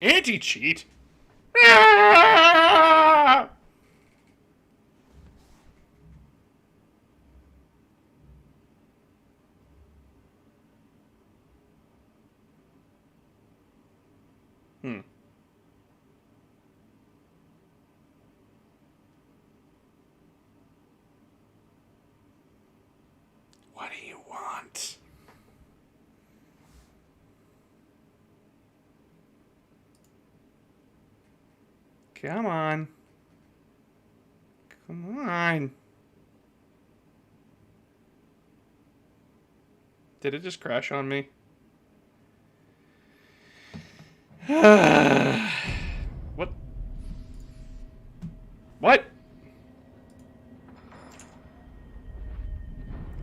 Anti-cheat? Ah! Hmm. What do you want? Come on. Come on. Did it just crash on me? What? What?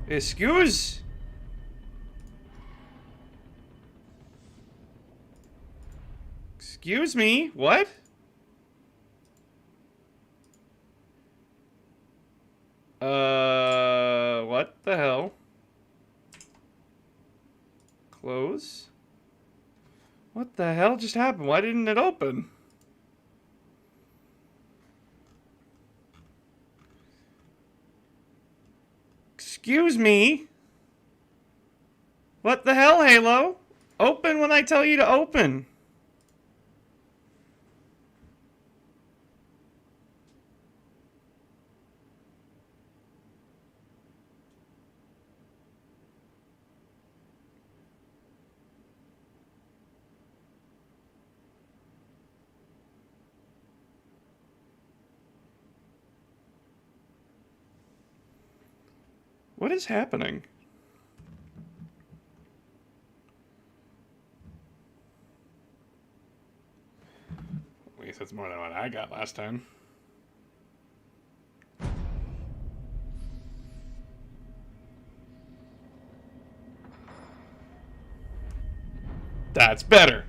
Excuse? Excuse me? What? What the hell? Close? What the hell just happened? Why didn't it open? Excuse me? What the hell, Halo? Open when I tell you to open. What is happening? At least that's more than what I got last time. That's better.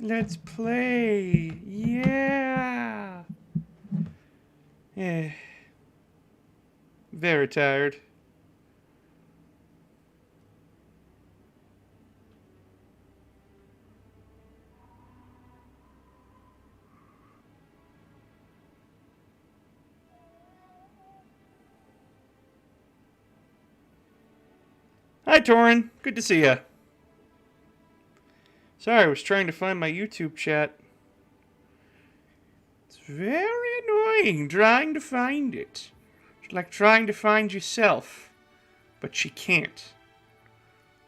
Let's play. Yeah. Eh. Very tired. Hi, Torin. Good to see ya. Sorry, I was trying to find my YouTube chat. It's very annoying trying to find it. It's like trying to find yourself. But you can't.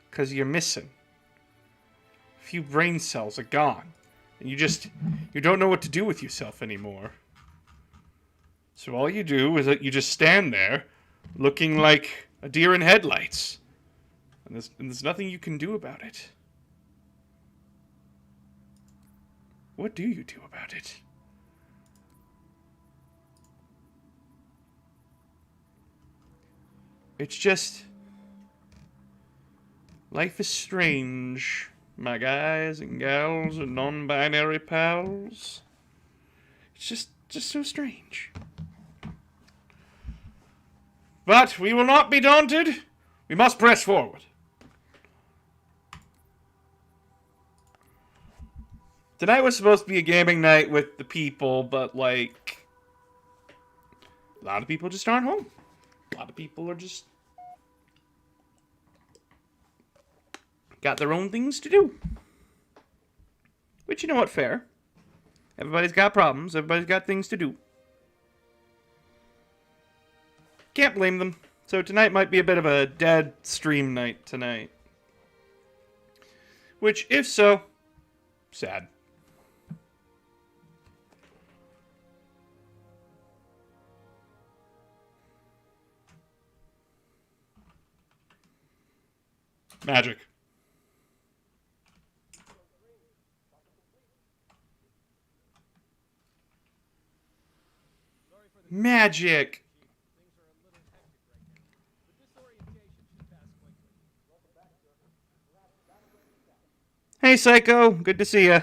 Because you're missing. A few brain cells are gone. And you don't know what to do with yourself anymore. So all you do is that you just stand there, looking like a deer in headlights. And there's nothing you can do about it. What do you do about it? It's just... life is strange, my guys and gals and non-binary pals. It's just so strange. But we will not be daunted. We must press forward. Tonight was supposed to be a gaming night with the people, but, like, a lot of people just aren't home. A lot of people are just got their own things to do. Which, you know what, fair. Everybody's got problems. Everybody's got things to do. Can't blame them. So tonight might be a bit of a dead stream night tonight. Which, if so, sad. Magic. Magic. Hey, Psycho. Good to see you.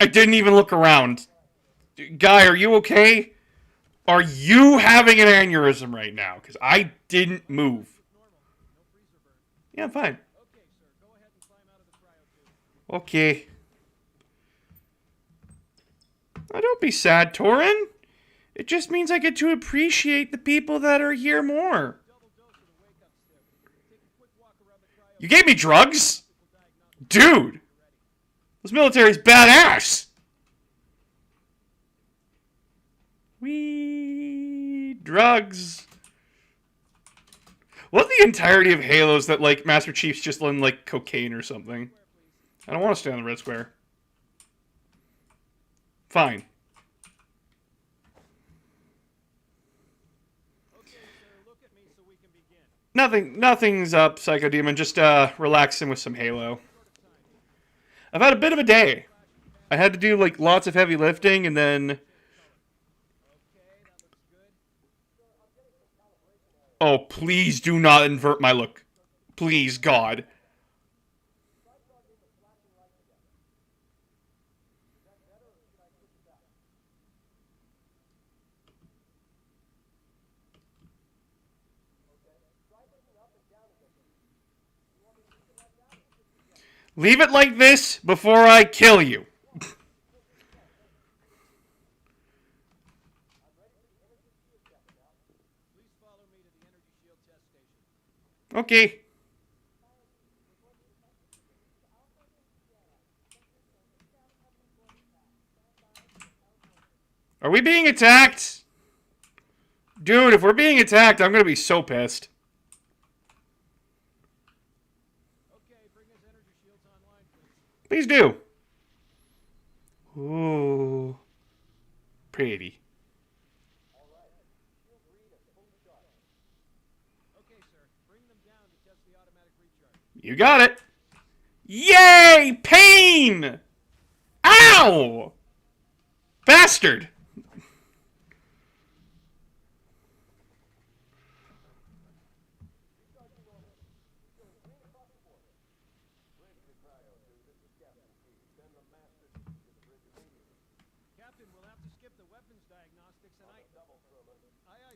I didn't even look around. Guy, are you okay? Are you having an aneurysm right now? Because I didn't move. Yeah, I'm fine. Okay. Oh, don't be sad, Torin. It just means I get to appreciate the people that are here more. You gave me drugs? Dude! This military's badass! Wee drugs. What the entirety of Halo's that, like, Master Chief's just on, like, cocaine or something? I don't want to stay on the red square. Fine. Nothing's up, Psycho Demon. Just relaxing with some Halo. I've had a bit of a day. I had to do like lots of heavy lifting, and then. Oh, please do not invert my look. Please, God. Leave it like this before I kill you. Okay. Are we being attacked? Dude, if we're being attacked, I'm going to be so pissed. Please do. Ooh. Pretty. You got it. Yay! Pain! Ow! Bastard!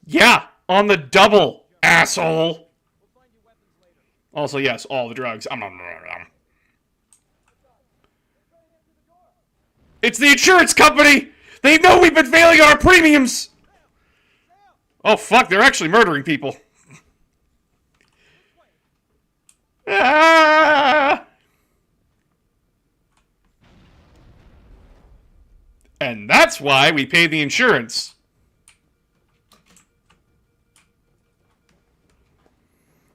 Yeah, on the double, asshole. Also, yes, all the drugs. It's the insurance company! They know we've been failing on our premiums! Oh, fuck, they're actually murdering people. Ah! And that's why we pay the insurance.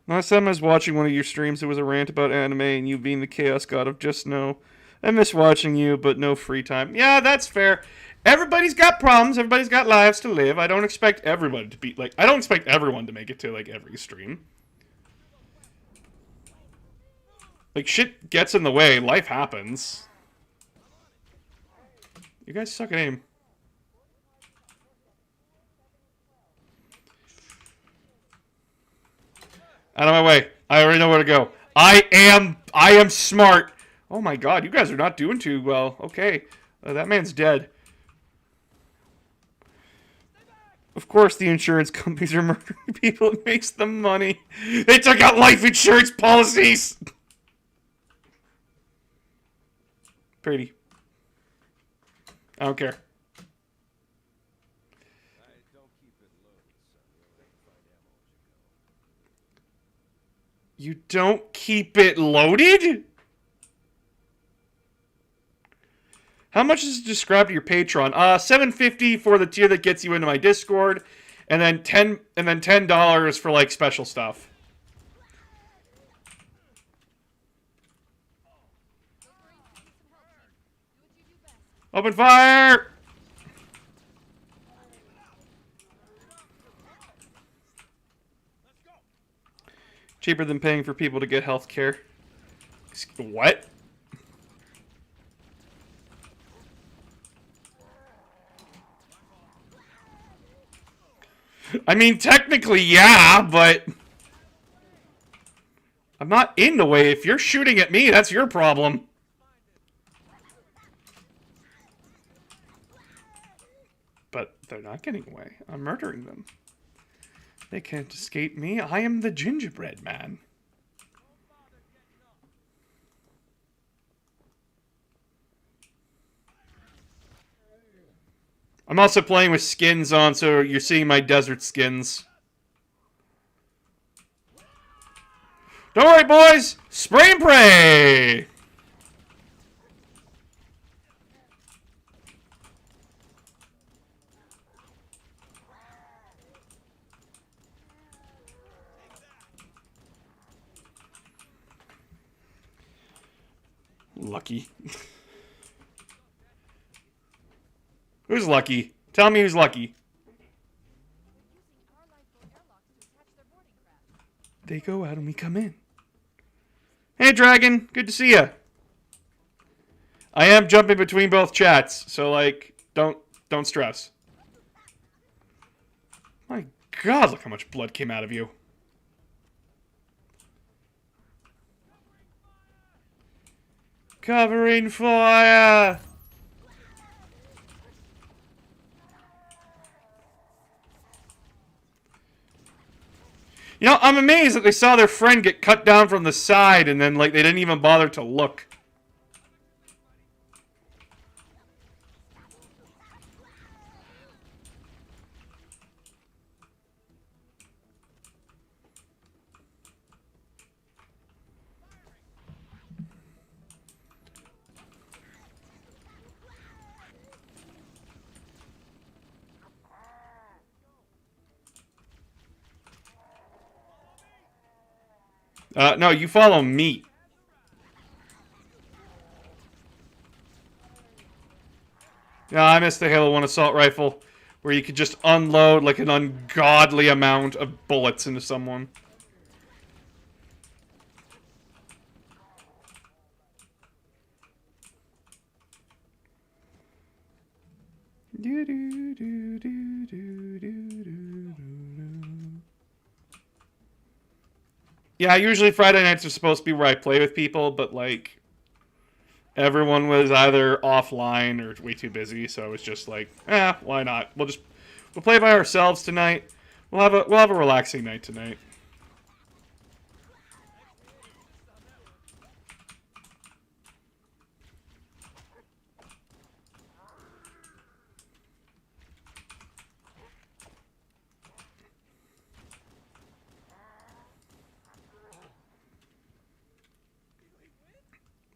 Last time I was watching one of your streams, it was a rant about anime and you being the chaos god of just no. I miss watching you, but no free time. Yeah, that's fair. Everybody's got problems. Everybody's got lives to live. I don't expect everybody to be like. I don't expect everyone to make it to like every stream. Like shit gets in the way. Life happens. You guys suck at aim. Out of my way. I already know where to go. I am smart. Oh my god, you guys are not doing too well. Okay. That man's dead. Of course the insurance companies are murdering people. It makes them money. They took out life insurance policies. Pretty. I don't care. You don't keep it loaded? How much is it described to your Patreon? $7.50 for the tier that gets you into my Discord, and then $10 for like special stuff. Open fire! Cheaper than paying for people to get health care. What? I mean, technically, yeah, but... I'm not in the way. If you're shooting at me, that's your problem. But they're not getting away. I'm murdering them. They can't escape me. I am the gingerbread man. I'm also playing with skins on, so you're seeing my desert skins. Don't worry, boys! Spray and pray! Lucky. Who's lucky? Tell me who's lucky. They go out and we come in. Hey, Dragon. Good to see ya. I am jumping between both chats, so, like, don't stress. My God, look how much blood came out of you. Covering fire! You know, I'm amazed that they saw their friend get cut down from the side and then, like, they didn't even bother to look. No, you follow me. Yeah, I missed the Halo 1 assault rifle, where you could just unload, like, an ungodly amount of bullets into someone. Yeah, usually Friday nights are supposed to be where I play with people, but, like, everyone was either offline or way too busy, so it was just like, why not? We'll play by ourselves tonight. We'll have a relaxing night tonight.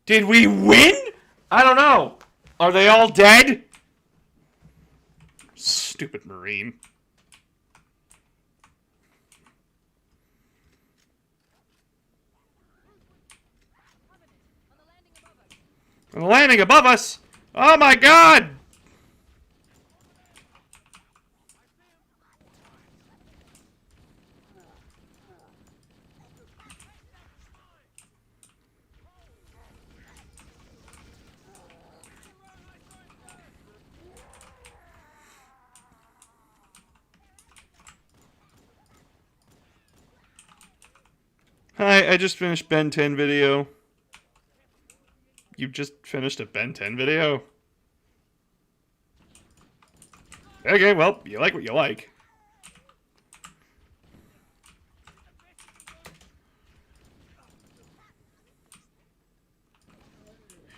Did we win? I don't know. Are they all dead? Stupid Marine. On the landing above us? Oh my God! Hi, I just finished Ben 10 video. You just finished a Ben 10 video? Okay, well, you like what you like.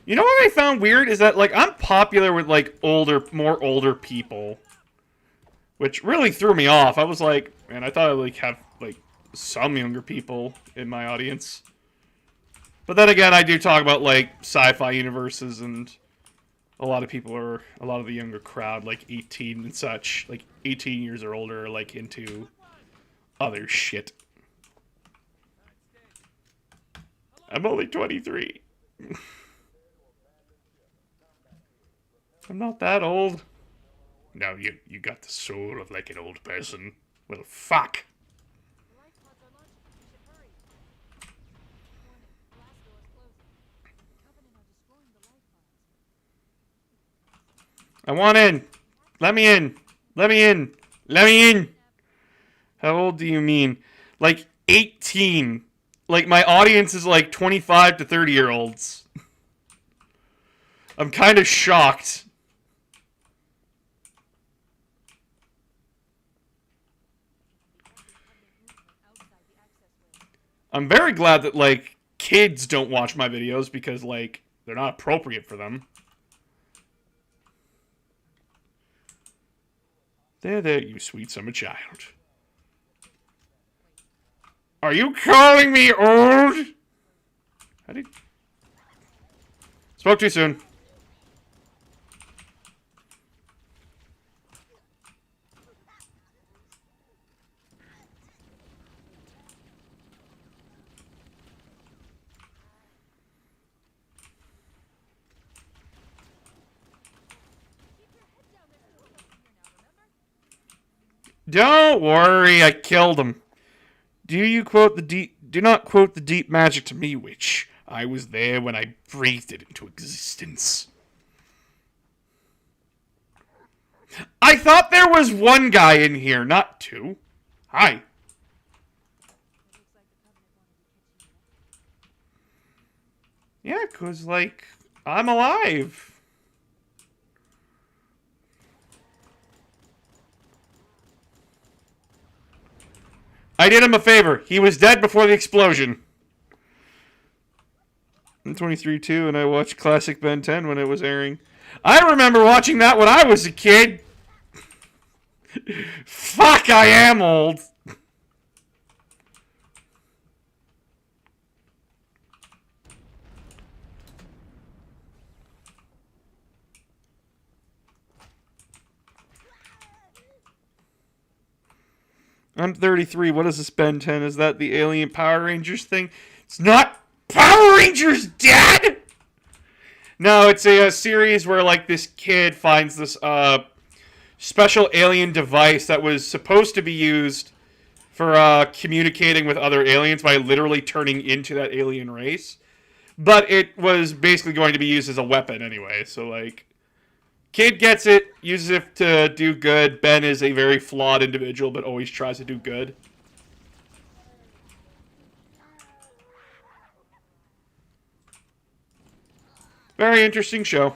You know what I found weird is that, like, I'm popular with, like, more older people. Which really threw me off. I was like, man, I thought I'd, like, have, like, some younger people in my audience. But then again, I do talk about, like, sci-fi universes, and a lot of the younger crowd, like 18 and such, like 18 years or older, are, like, into other shit. I'm only 23. I'm not that old. No, you got the soul of, like, an old person. Well, fuck. I want in. Let me in. Let me in. Let me in. How old do you mean? Like 18. Like my audience is like 25 to 30-year-olds. I'm kind of shocked. I'm very glad that, like, kids don't watch my videos because, like, they're not appropriate for them. There, you sweet summer child. Are you calling me old? How did... Spoke too soon. Don't worry, I killed him. Do not quote the deep magic to me, witch. I was there when I breathed it into existence. I thought there was one guy in here, not two. Hi. Yeah, 'cause, like, I'm alive. I did him a favor. He was dead before the explosion. I'm 23 too, and I watched classic Ben 10 when it was airing. I remember watching that when I was a kid. Fuck, I am old. I'm 33. What is this Ben 10? Is that the Alien Power Rangers thing? It's not Power Rangers, Dad! No, it's a series where, like, this kid finds this special alien device that was supposed to be used for communicating with other aliens by literally turning into that alien race. But it was basically going to be used as a weapon anyway, so, like... Kid gets it, uses it to do good. Ben is a very flawed individual, but always tries to do good. Very interesting show.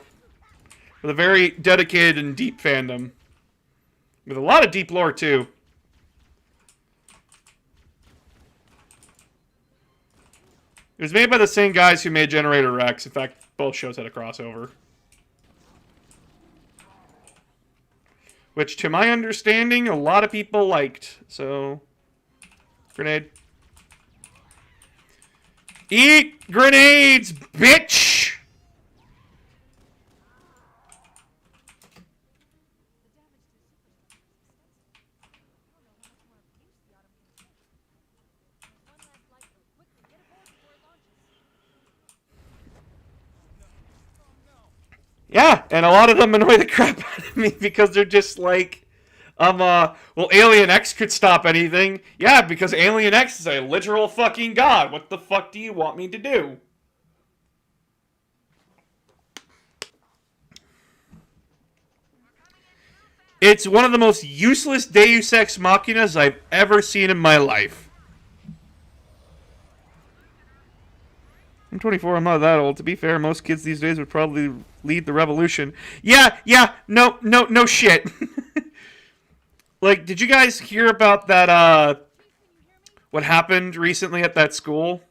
With a very dedicated and deep fandom. With a lot of deep lore, too. It was made by the same guys who made Generator Rex. In fact, both shows had a crossover. Which, to my understanding, a lot of people liked. So, grenade. Eat grenades, bitch! Yeah, and a lot of them annoy the crap out of me because they're just like, well, Alien X could stop anything. Yeah, because Alien X is a literal fucking god. What the fuck do you want me to do? It's one of the most useless Deus Ex Machinas I've ever seen in my life. I'm 24, I'm not that old. To be fair, most kids these days would probably lead the revolution. Yeah, no shit. Like, did you guys hear about that, what happened recently at that school?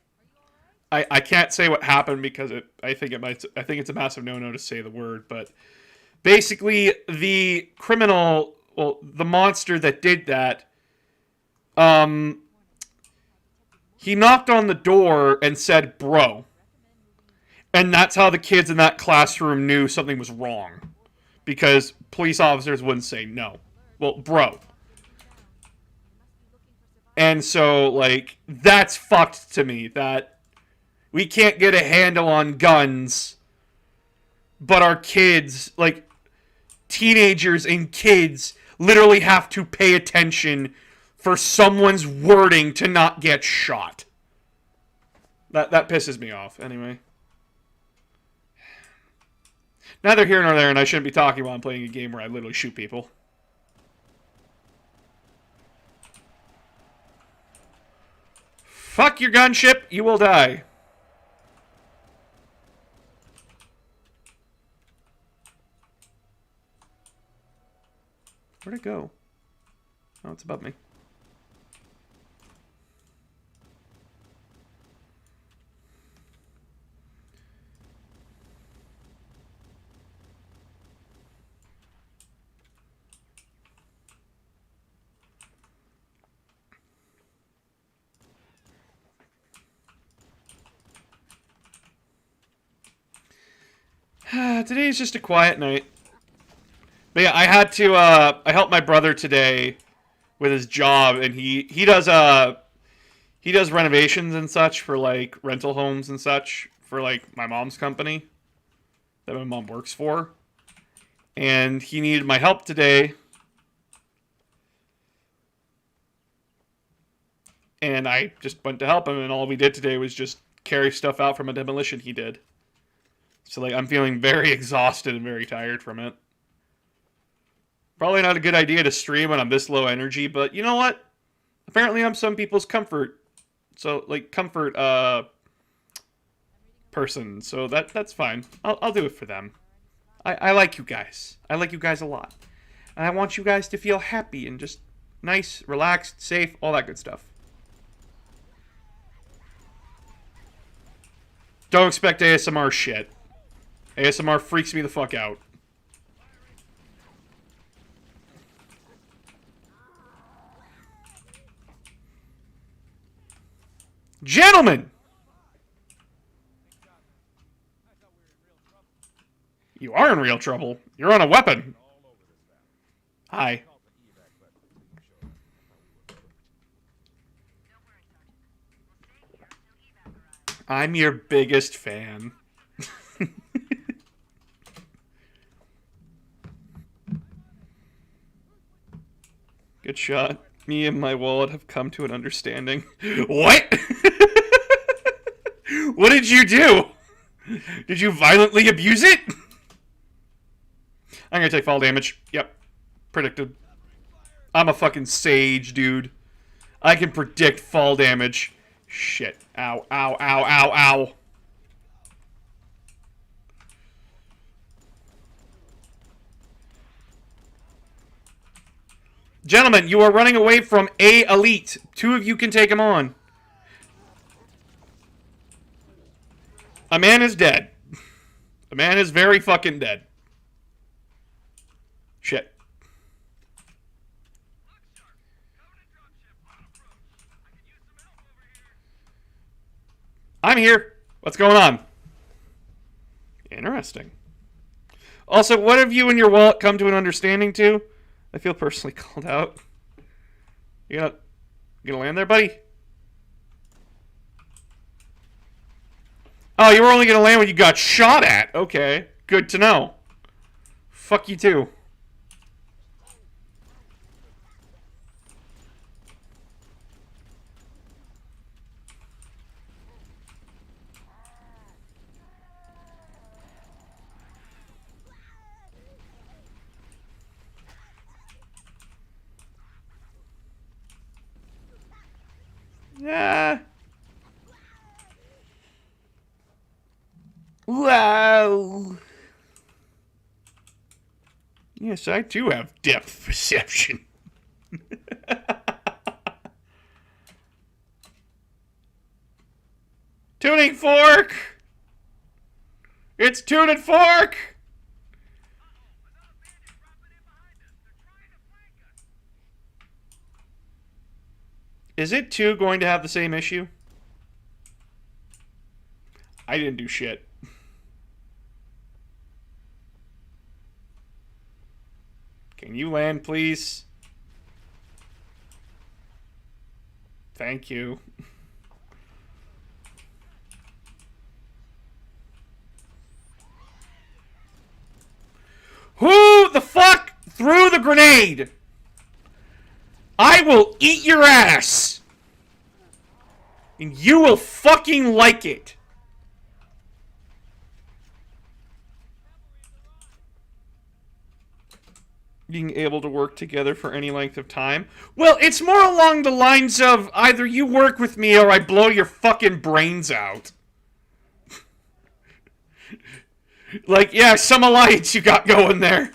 I can't say what happened because I think it's a massive no-no to say the word, but basically the criminal, well, the monster that did that, he knocked on the door and said, bro. And that's how the kids in that classroom knew something was wrong. Because police officers wouldn't say no. Well, bro. And so, like, that's fucked to me. That we can't get a handle on guns, but our kids, like, teenagers and kids, literally have to pay attention for someone's wording to not get shot. That pisses me off, anyway. Neither here nor there, and I shouldn't be talking while I'm playing a game where I literally shoot people. Fuck your gunship, you will die. Where'd it go? Oh, it's above me. Today is just a quiet night. But yeah, I had to, I helped my brother today with his job, and he does renovations and such for, like, rental homes and such for, like, my mom's company that my mom works for. And he needed my help today. And I just went to help him, and all we did today was just carry stuff out from a demolition he did. So, like, I'm feeling very exhausted and very tired from it. Probably not a good idea to stream when I'm this low energy, but you know what? Apparently I'm some people's comfort. So, like, comfort, person. So that's fine. I'll do it for them. I like you guys. I like you guys a lot. And I want you guys to feel happy and just nice, relaxed, safe, all that good stuff. Don't expect ASMR shit. ASMR freaks me the fuck out. Gentlemen! You are in real trouble. You're on a weapon. Hi. I'm your biggest fan. Good shot. Me and my wallet have come to an understanding. What? What did you do? Did you violently abuse it? I'm gonna take fall damage. Yep. Predicted. I'm a fucking sage, dude. I can predict fall damage. Shit. Ow, ow, ow, ow, ow. Gentlemen, you are running away from a elite. Two of you can take him on. A man is dead. A man is very fucking dead. Shit. I'm here. What's going on? Interesting. Also, what have you and your wallet come to an understanding to? I feel personally called out. You gonna land there, buddy? Oh, you were only gonna land when you got shot at. Okay, good to know. Fuck you too. Yeah. Wow. Yes, I do have depth perception. Tuning fork! It's tuning fork! Is it 2 going to have the same issue? I didn't do shit. Can you land, please? Thank you. Who the fuck threw the grenade? I will eat your ass! And you will fucking like it. being able to work together for any length of time. Well, it's more along the lines of either you work with me or I blow your fucking brains out. Like, yeah, some alliance you got going there.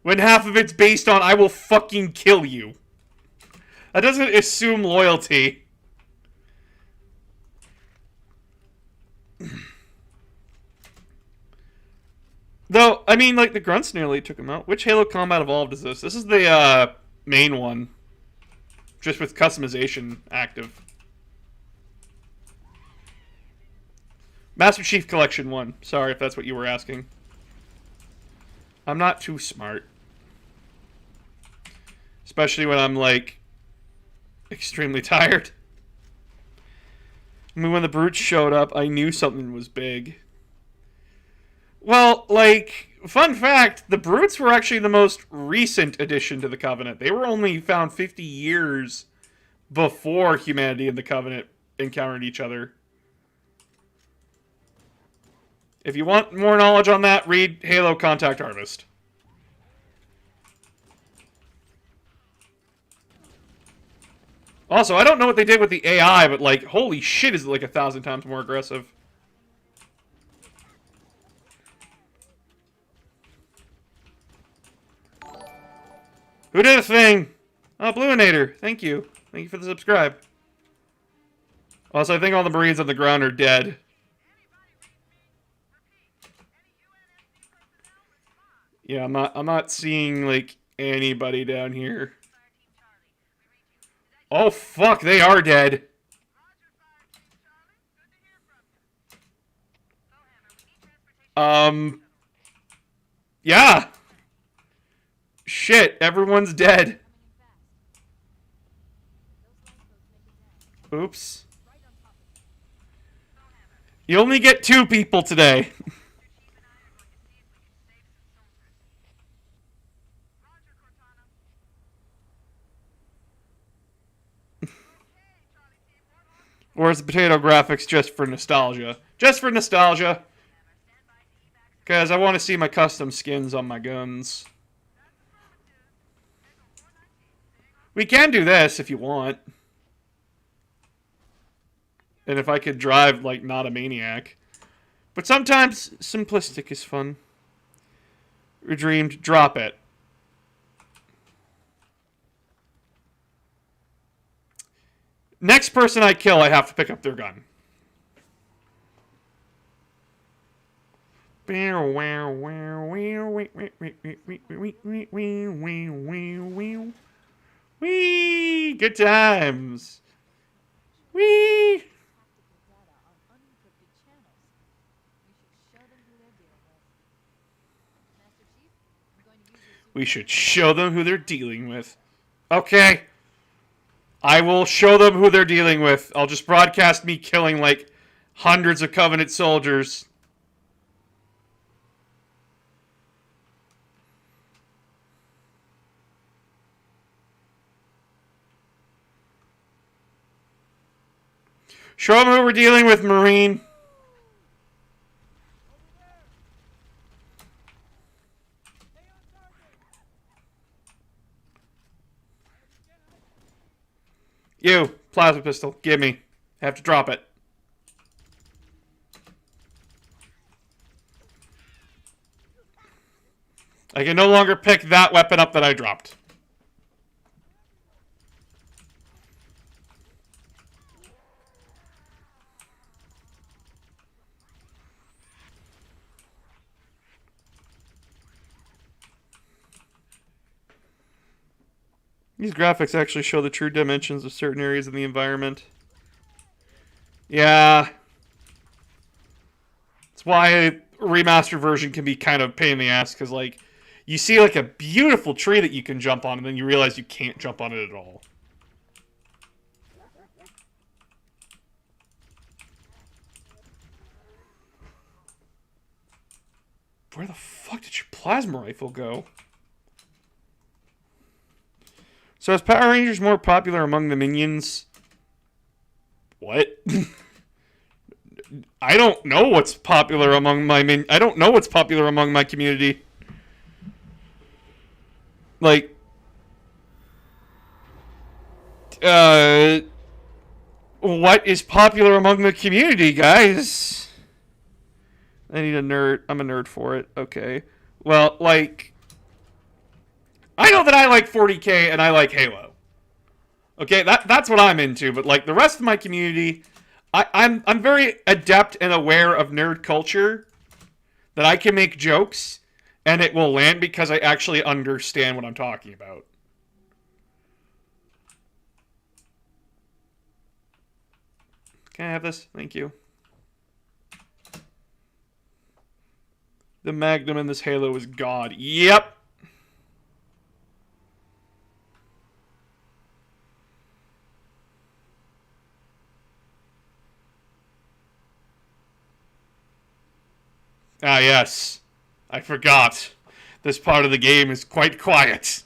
When half of it's based on I will fucking kill you. That doesn't assume loyalty. Though, I mean, like, the grunts nearly took him out. Which Halo Combat Evolved is this? This is the main one. Just with customization active. Master Chief Collection 1. Sorry if that's what you were asking. I'm not too smart. Especially when I'm, like, extremely tired. I mean, when the brutes showed up, I knew something was big. Well, like, fun fact, the brutes were actually the most recent addition to the Covenant. They were only found 50 years before humanity and the Covenant encountered each other. If you want more knowledge on that, read Halo Contact Harvest. Also, I don't know what they did with the AI, but, like, holy shit, is it like 1,000 times more aggressive. Who did a thing? Oh, Bluinator. Thank you. Thank you for the subscribe. Also, I think all the Marines on the ground are dead. Yeah, I'm not seeing, like, anybody down here. Oh, fuck, they are dead. Yeah. Shit, everyone's dead. Oops. You only get 2 people today. Or is the potato graphics just for nostalgia? Just for nostalgia. Because I want to see my custom skins on my guns. We can do this if you want. And if I could drive, like, not a maniac. But sometimes simplistic is fun. Redreamed, drop it. Next person I kill, I have to pick up their gun. Wee! Good times. Wee! We should show them who they're dealing with. Okay. I will show them who they're dealing with. I'll just broadcast me killing, like, hundreds of Covenant soldiers. Show them who we're dealing with, Marine. You, plasma pistol, give me. Have to drop it. I can no longer pick that weapon up that I dropped. These graphics actually show the true dimensions of certain areas in the environment. Yeah. That's why a remastered version can be kind of a pain in the ass, because, like, you see, like, a beautiful tree that you can jump on, and then you realize you can't jump on it at all. Where the fuck did your plasma rifle go? So is Power Rangers more popular among the minions? What? I don't know what's popular among my I don't know what's popular among my community. Like, what is popular among the community, guys? I need a nerd. I'm a nerd for it. Okay. Well, like, I know that I like 40K and I like Halo. Okay, that's what I'm into. But like the rest of my community, I'm very adept and aware of nerd culture. That I can make jokes and it will land because I actually understand what I'm talking about. Can I have this? Thank you. The Magnum in this Halo is God. Yep. Ah, yes. I forgot. This part of the game is quite quiet.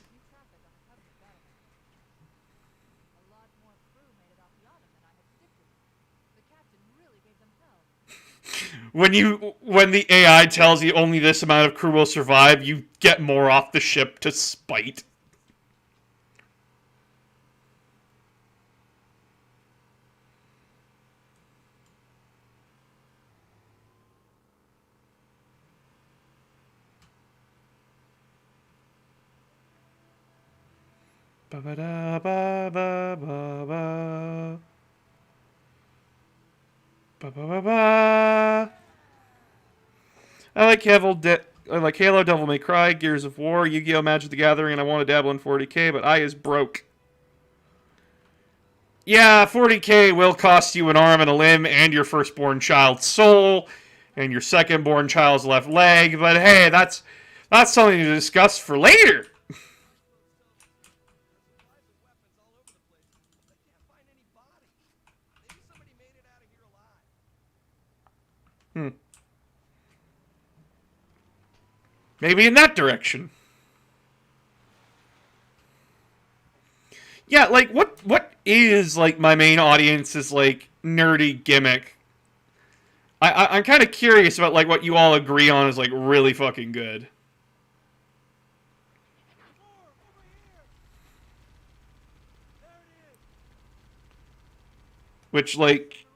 When the AI tells you only this amount of crew will survive, you get more off the ship to spite. Ba ba da ba ba ba ba. Ba ba ba ba. I like Halo, Devil May Cry, Gears of War, Yu-Gi-Oh! Magic the Gathering, and I want to dabble in 40K, but I is broke. Yeah, 40K will cost you an arm and a limb and your firstborn child's soul and your secondborn child's left leg, but hey, that's something to discuss for later. Maybe in that direction. Yeah, like what is like my main audience's like nerdy gimmick? I'm kind of curious about like what you all agree on is like really fucking good. Which like,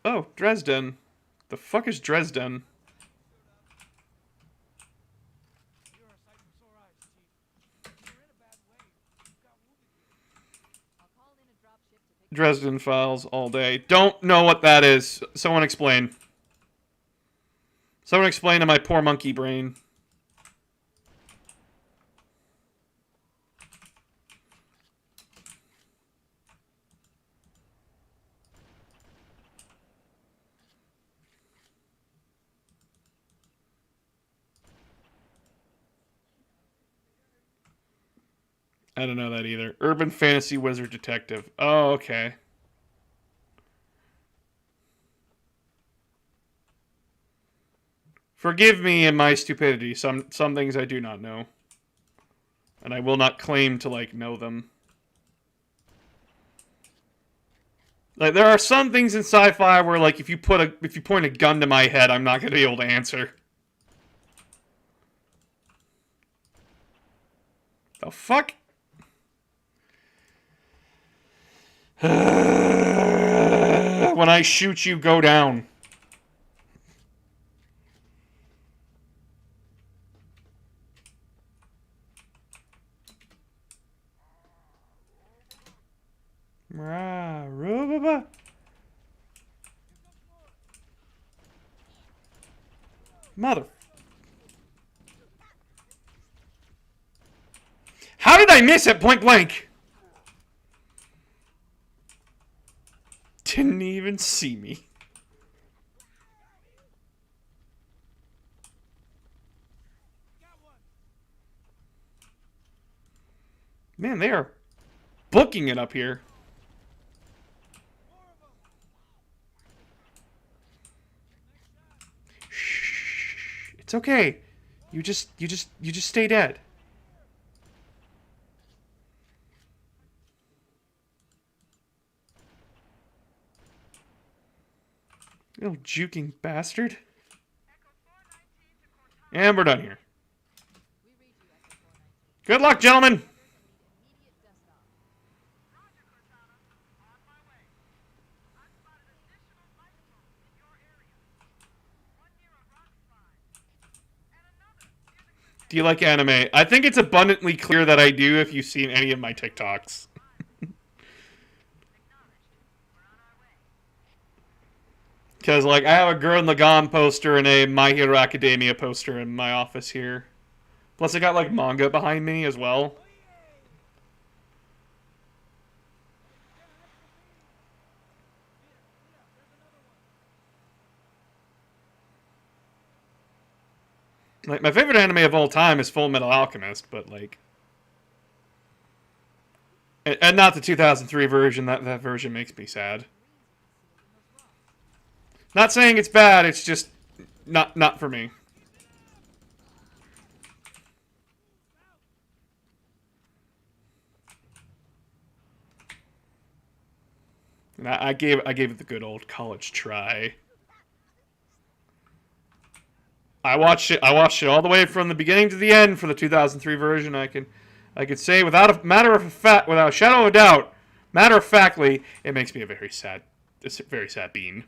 oh, Dresden. The fuck is Dresden? Dresden Files all day. Don't know what that is. Someone explain. Someone explain to my poor monkey brain. I don't know that either. Urban Fantasy Wizard Detective. Oh, okay. Forgive me and my stupidity. Some things I do not know. And I will not claim to like know them. Like there are some things in sci-fi where like if you point a gun to my head, I'm not going to be able to answer. The fuck? When I shoot you, go down. Mother. How did I miss at point blank? Didn't even see me. Man, they are booking it up here. Shh. It's okay. You just stay dead. You little juking bastard. And we're done here. Good luck, gentlemen. Do you like anime? I think it's abundantly clear that I do if you've seen any of my TikToks. Because, like, I have a Gurren Lagann poster and a My Hero Academia poster in my office here. Plus, I got, like, manga behind me as well. Like, my favorite anime of all time is Full Metal Alchemist, but, like... And not the 2003 version. That version makes me sad. Not saying it's bad, it's just not for me. And I gave it the good old college try. I watched it all the way from the beginning to the end for the 2003 version. I could say without a shadow of a doubt, matter of factly, it makes me a very sad bean.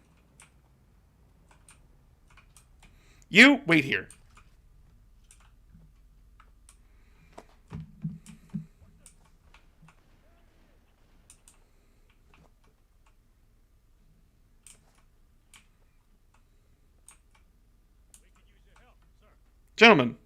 You wait here. Gentlemen.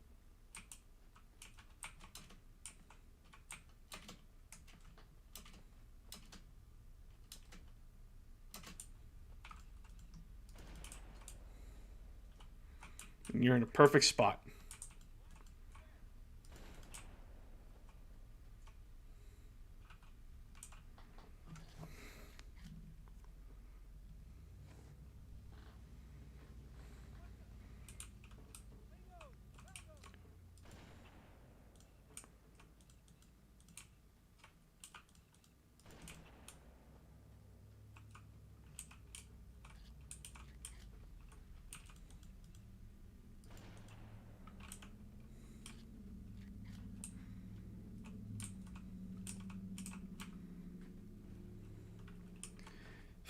You're in a perfect spot.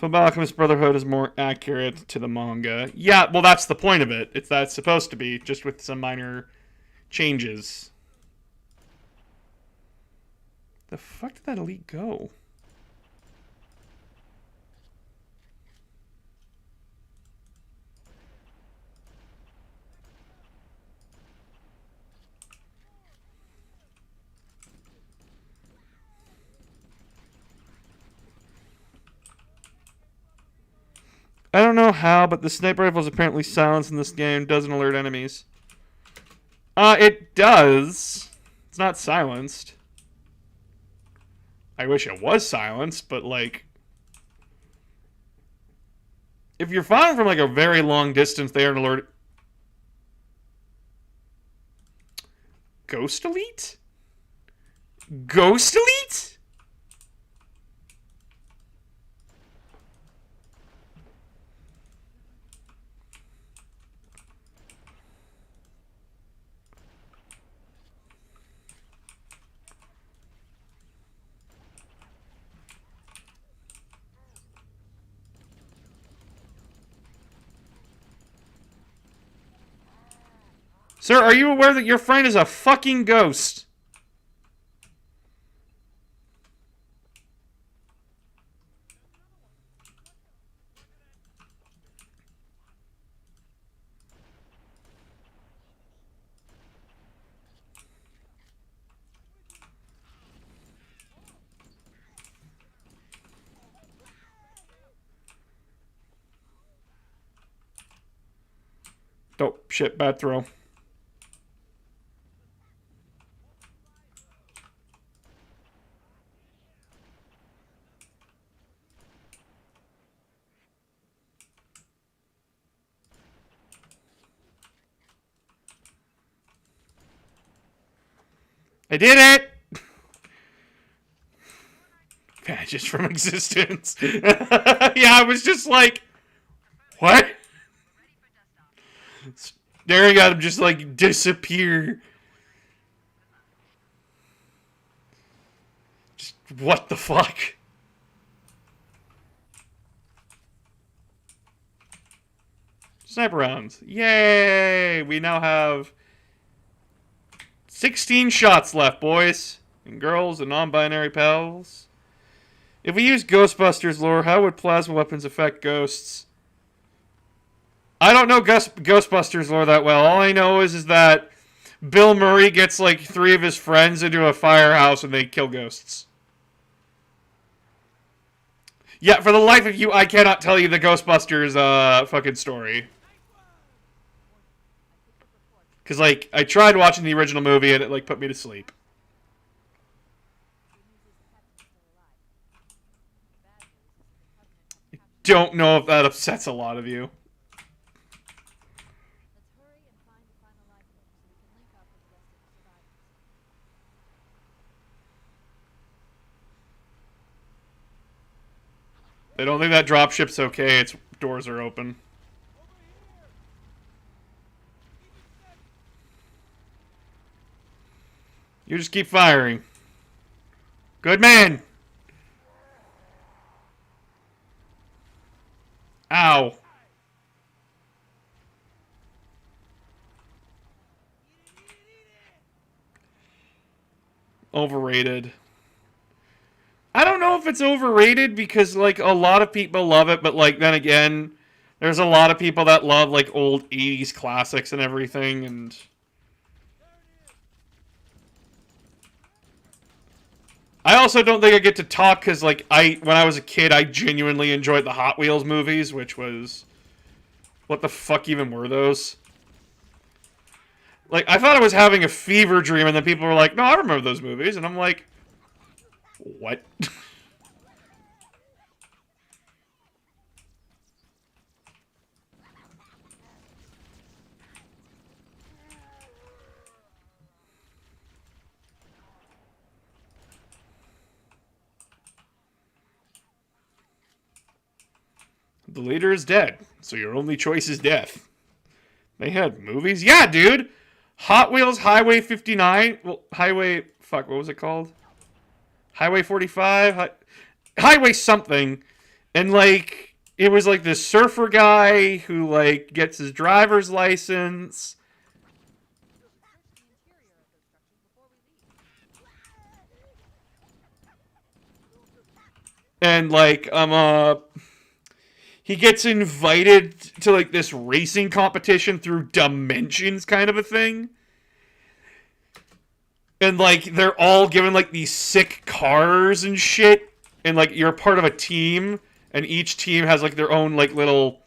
Fullmetal Alchemist Brotherhood is more accurate to the manga. Yeah, well, that's the point of it. That's supposed to be, just with some minor changes. The fuck did that elite go? I don't know how, but the sniper rifle is apparently silenced in this game. Doesn't alert enemies. It does. It's not silenced. I wish it was silenced, but, like... If you're firing from, like, a very long distance, they aren't alerted. Ghost Elite? Ghost Elite? Sir, are you aware that your friend is a fucking ghost? Oh, shit, bad throw. I did it! Badges from existence. Yeah, I was just like, what? Staring at him just like disappear. What the fuck? Sniper rounds. Yay! We now have 16 shots left, boys and girls and non-binary pals. If we use Ghostbusters lore, how would plasma weapons affect ghosts? I don't know Ghostbusters lore that well. All I know is that Bill Murray gets like 3 of his friends into a firehouse and they kill ghosts. Yeah, for the life of you, I cannot tell you the Ghostbusters fucking story. Because, like, I tried watching the original movie and it, like, put me to sleep. I don't know if that upsets a lot of you. I don't think that dropship's okay. Its doors are open. You just keep firing. Good man. Ow. Overrated. I don't know if it's overrated because, like, a lot of people love it, but, like, then again, there's a lot of people that love, like, old 80s classics and everything, and... I also don't think I get to talk because, like, when I was a kid, I genuinely enjoyed the Hot Wheels movies, which was... What the fuck even were those? Like, I thought I was having a fever dream, and then people were like, no, I remember those movies, and I'm like... What? The leader is dead, so your only choice is death. They had movies? Yeah, dude! Hot Wheels Highway 59. Well, Highway... Fuck, what was it called? Highway 45? Highway something. And, like, it was, like, this surfer guy who, like, gets his driver's license. And, like, he gets invited to, like, this racing competition through Dimensions kind of a thing. And, like, they're all given, like, these sick cars and shit. And, like, you're part of a team. And each team has, like, their own, like, little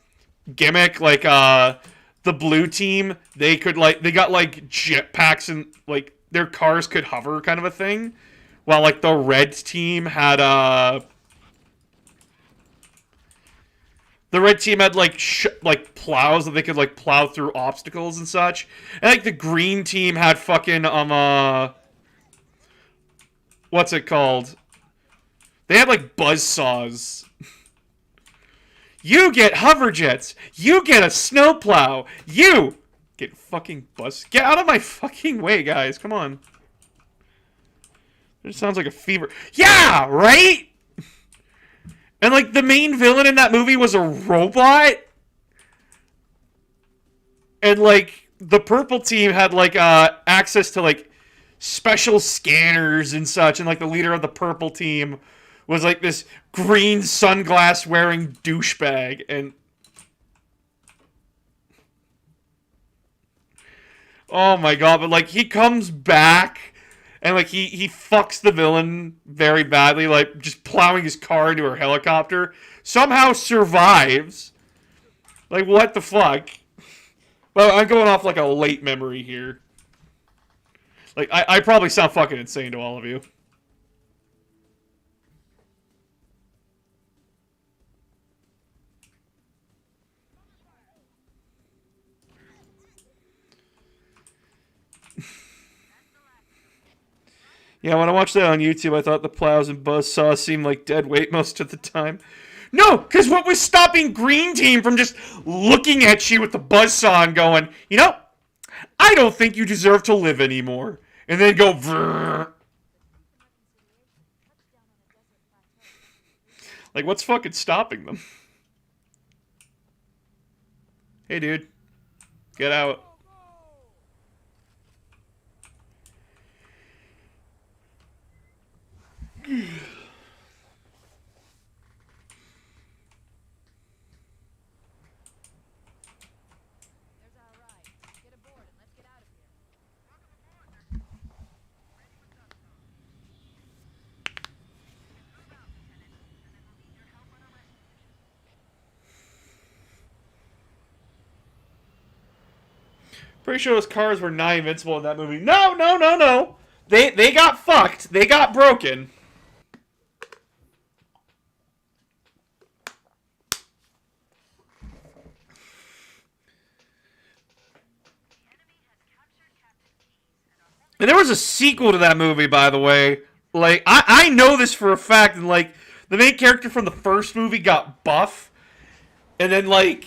gimmick. Like, the blue team, they could, like, they got, like, jetpacks and, like, their cars could hover kind of a thing. While, like, the red team had, the red team had, like, like, plows that they could, like, plow through obstacles and such. And, like, the green team had fucking, what's it called? They had, like, buzzsaws. You get hover jets. You get a snowplow. You get fucking buzz. Get out of my fucking way, guys. Come on. It sounds like a fever. Yeah, right? And, like, the main villain in that movie was a robot. And, like, the purple team had, like, access to, like, special scanners and such. And, like, the leader of the purple team was, like, this green sunglass-wearing douchebag. And... oh, my God. But, like, he comes back... and, like, he fucks the villain very badly, like, just plowing his car into her helicopter. Somehow survives. Like, what the fuck? Well, I'm going off, like, a late memory here. Like, I probably sound fucking insane to all of you. Yeah, when I watched that on YouTube, I thought the plows and buzzsaws seemed like dead weight most of the time. No, because what was stopping Green Team from just looking at you with the buzzsaw and going, you know, I don't think you deserve to live anymore. And then go, vrrr. Like, what's fucking stopping them? Hey, dude. Get out. Pretty sure those cars were not invincible in that movie. No, no, no, no. They got fucked. They got broken. And there was a sequel to that movie, by the way. Like, I know this for a fact, and like, the main character from the first movie got buff, and then like,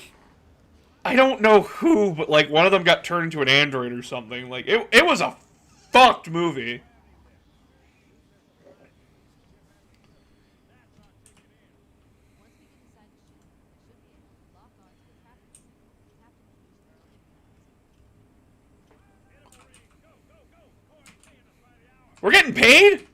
I don't know who, but like one of them got turned into an android or something. Like, it was a fucked movie. We're getting paid?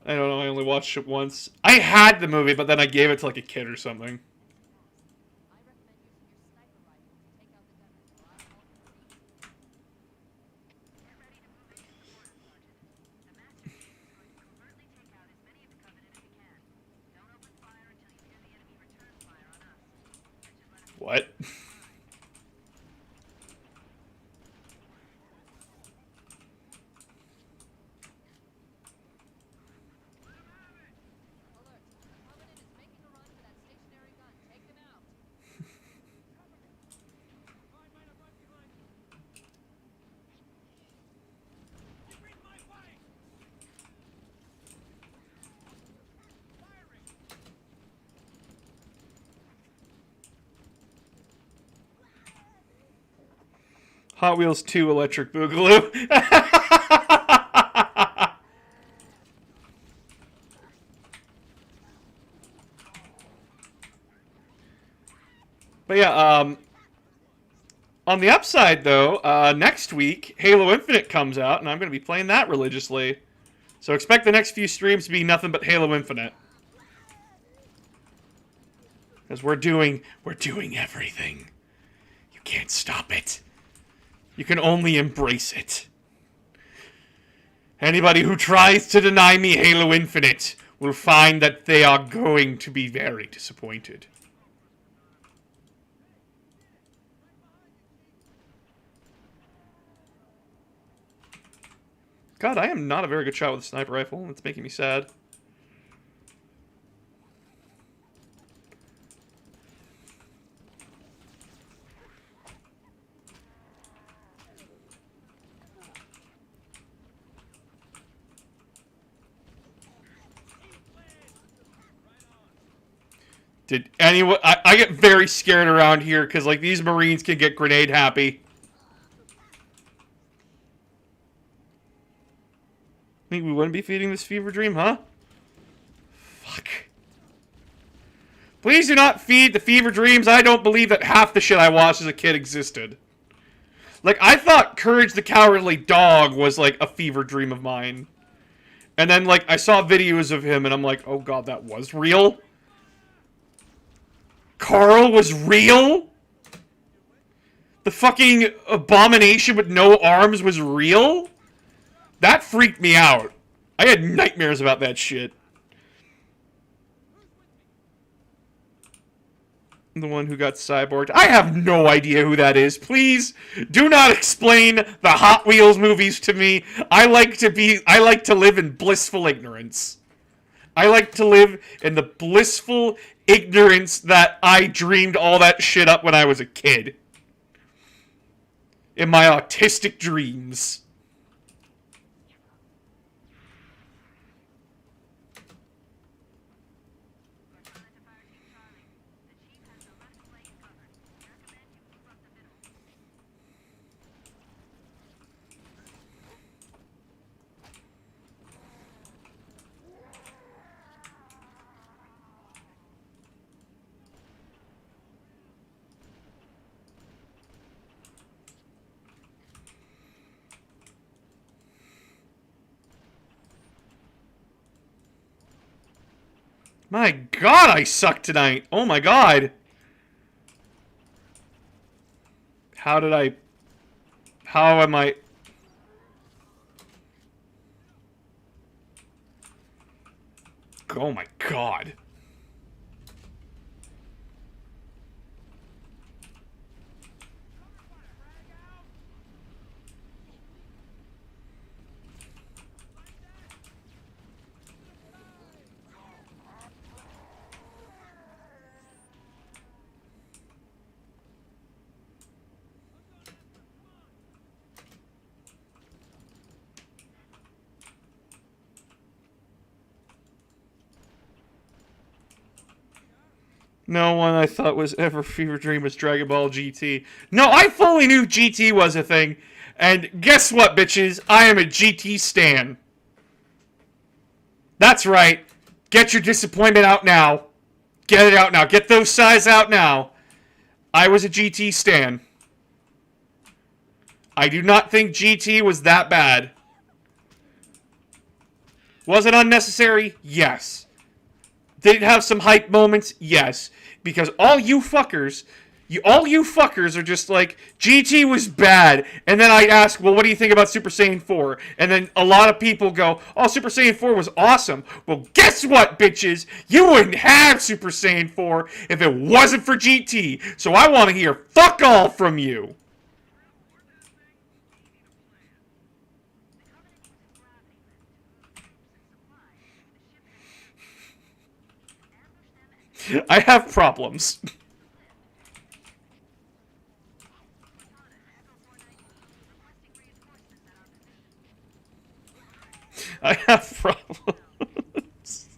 I don't know, I only watched it once. I had the movie, but then I gave it to like a kid or something. What? Hot Wheels 2 Electric Boogaloo. But yeah, on the upside though, next week Halo Infinite comes out, and I'm going to be playing that religiously. So expect the next few streams to be nothing but Halo Infinite. Because we're doing everything. You can't stop it. You can only embrace it. Anybody who tries to deny me Halo Infinite will find that they are going to be very disappointed. God, I am not a very good shot with a sniper rifle. It's making me sad. Did anyone... I get very scared around here because, like, these Marines can get grenade happy. Think we wouldn't be feeding this fever dream, huh? Fuck. Please do not feed the fever dreams. I don't believe that half the shit I watched as a kid existed. Like, I thought Courage the Cowardly Dog was, like, a fever dream of mine. And then, like, I saw videos of him, and I'm like, oh god, that was real? Carl was real? The fucking abomination with no arms was real? That freaked me out. I had nightmares about that shit. The one who got cyborged. I have no idea who that is. Please do not explain the Hot Wheels movies to me. I like to live in blissful ignorance. I like to live in the blissful ignorance that I dreamed all that shit up when I was a kid. In my autistic dreams. My god, I suck tonight. Oh my god. How did I... How am I... Oh my god. No one I thought was ever fever dream was Dragon Ball GT. No, I fully knew GT was a thing. And guess what, bitches? I am a GT stan. That's right. Get your disappointment out now. Get it out now. Get those sighs out now. I was a GT stan. I do not think GT was that bad. Was it unnecessary? Yes. Did it have some hype moments? Yes. Because all you fuckers are just like, GT was bad. And then I ask, well, what do you think about Super Saiyan 4? And then a lot of people go, oh, Super Saiyan 4 was awesome. Well, guess what, bitches? You wouldn't have Super Saiyan 4 if it wasn't for GT. So I want to hear fuck all from you. I have problems. I have problems.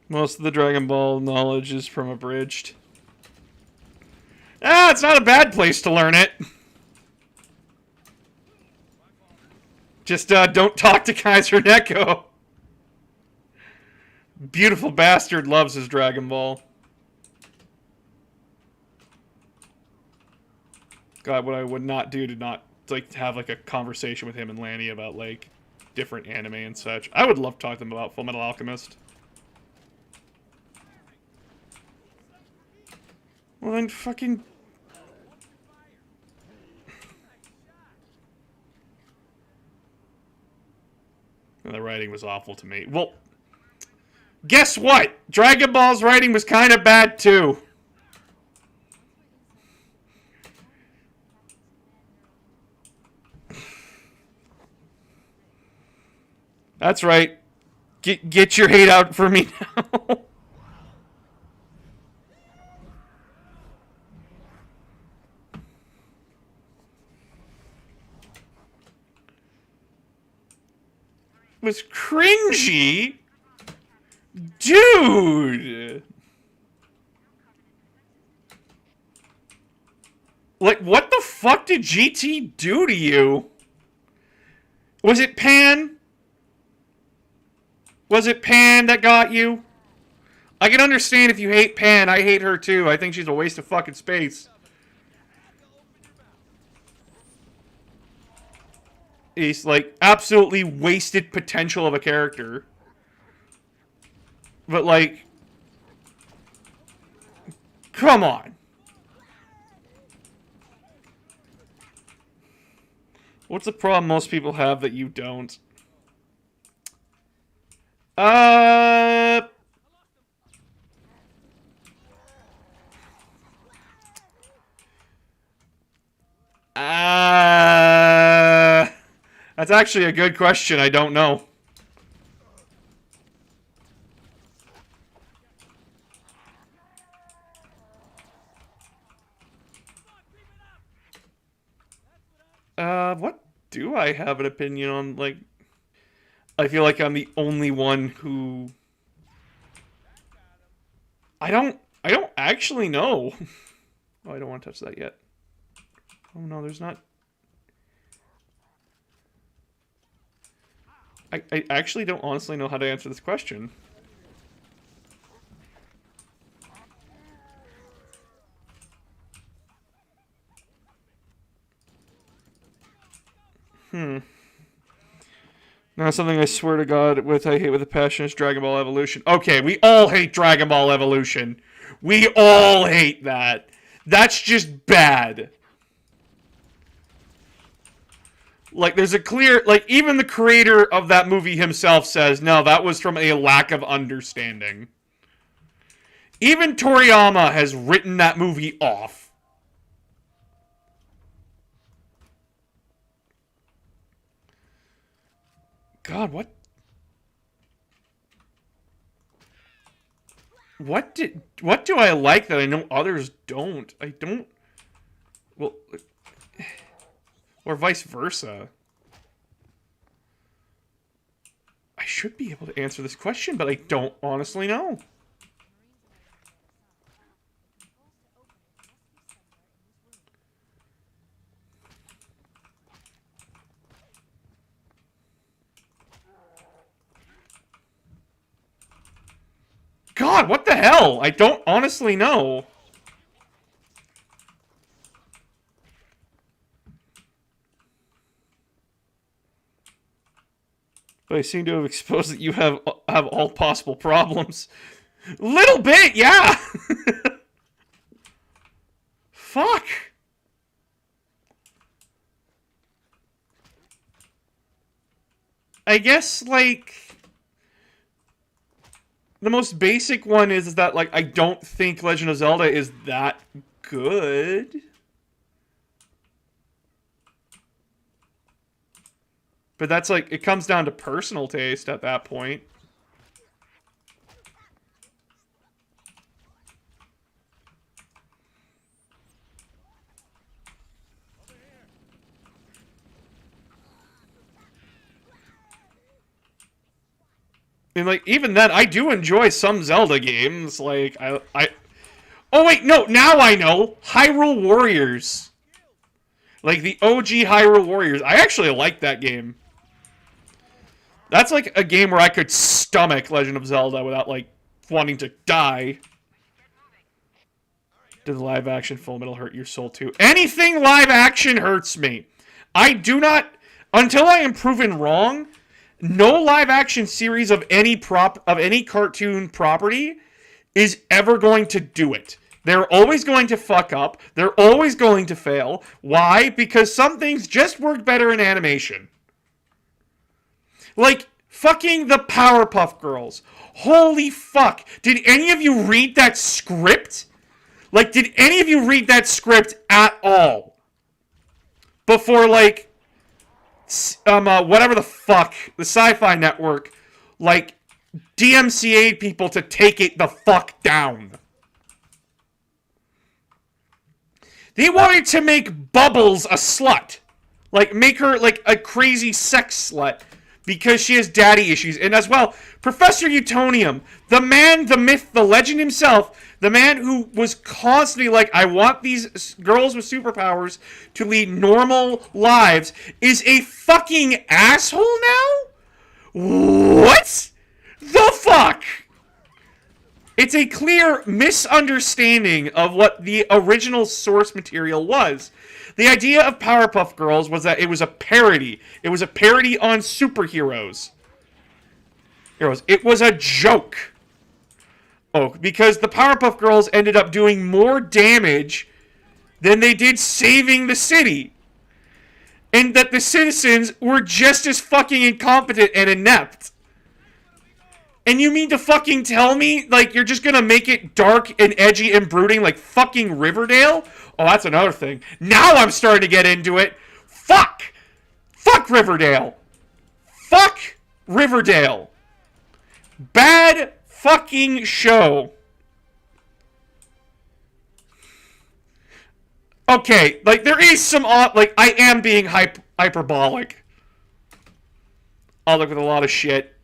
Most of the Dragon Ball knowledge is from Abridged. Ah, it's not a bad place to learn it. Just don't talk to Kaiser Neko. Beautiful bastard loves his Dragon Ball. God, what I would not do to not like have like a conversation with him and Lanny about like different anime and such. I would love to talk to them about Full Metal Alchemist. Well then fucking... And the writing was awful to me. Well, guess what? Dragon Ball's writing was kind of bad too. That's right. Get your hate out for me now. Was cringy? Dude! Like, what the fuck did GT do to you? Was it Pan? Was it Pan that got you? I can understand if you hate Pan. I hate her too. I think she's a waste of fucking space. He's like absolutely wasted potential of a character. But like, come on. What's the problem most people have that you don't? That's actually a good question. I don't know. What do I have an opinion on? Like, I feel like I'm the only one who... I don't actually know. Oh, I don't want to touch that yet. Oh no, there's not... I actually don't honestly know how to answer this question. Now, something I swear to God I hate with a passion is Dragon Ball Evolution. Okay, we all hate Dragon Ball Evolution. We all hate that. That's just bad. Like, there's a clear... Like, even the creator of that movie himself says, no, that was from a lack of understanding. Even Toriyama has written that movie off. God, what? What do I like that I know others don't? I don't... Well... Or vice versa. I should be able to answer this question, but I don't honestly know. God, what the hell? I don't honestly know. But I seem to have exposed that you have all possible problems. Little bit, yeah. Fuck. I guess, like... The most basic one is that, like, I don't think Legend of Zelda is that good. But that's, like, it comes down to personal taste at that point. And, like, even then, I do enjoy some Zelda games. Like, Oh, wait, no, now I know! Hyrule Warriors. Like, the OG Hyrule Warriors. I actually like that game. That's, like, a game where I could stomach Legend of Zelda without, like, wanting to die. Did the live-action Full Metal hurt your soul, too? Anything live-action hurts me. I do not... Until I am proven wrong... No live-action series of any cartoon property is ever going to do it. They're always going to fuck up. They're always going to fail. Why? Because some things just work better in animation. Like, fucking the Powerpuff Girls. Holy fuck. Did any of you read that script? Like, did any of you read that script at all? Before, like... whatever the fuck, the Sci-Fi Network, like, DMCA'd people to take it the fuck down. They wanted to make Bubbles a slut. Like, make her, like, a crazy sex slut. Because she has daddy issues. And as well, Professor Utonium, the man, the myth, the legend himself, the man who was constantly like, I want these girls with superpowers to lead normal lives, is a fucking asshole now? What the fuck? It's a clear misunderstanding of what the original source material was. The idea of Powerpuff Girls was that it was a parody. It was a parody on superheroes. It was a joke. Oh, because the Powerpuff Girls ended up doing more damage than they did saving the city. And that the citizens were just as fucking incompetent and inept. And you mean to fucking tell me, like, you're just gonna make it dark and edgy and brooding like fucking Riverdale? Oh, that's another thing. Now I'm starting to get into it. Fuck! Fuck Riverdale! Fuck Riverdale! Bad fucking show. okay, like, there is some, like, I am being hyperbolic. I'll look with a lot of shit.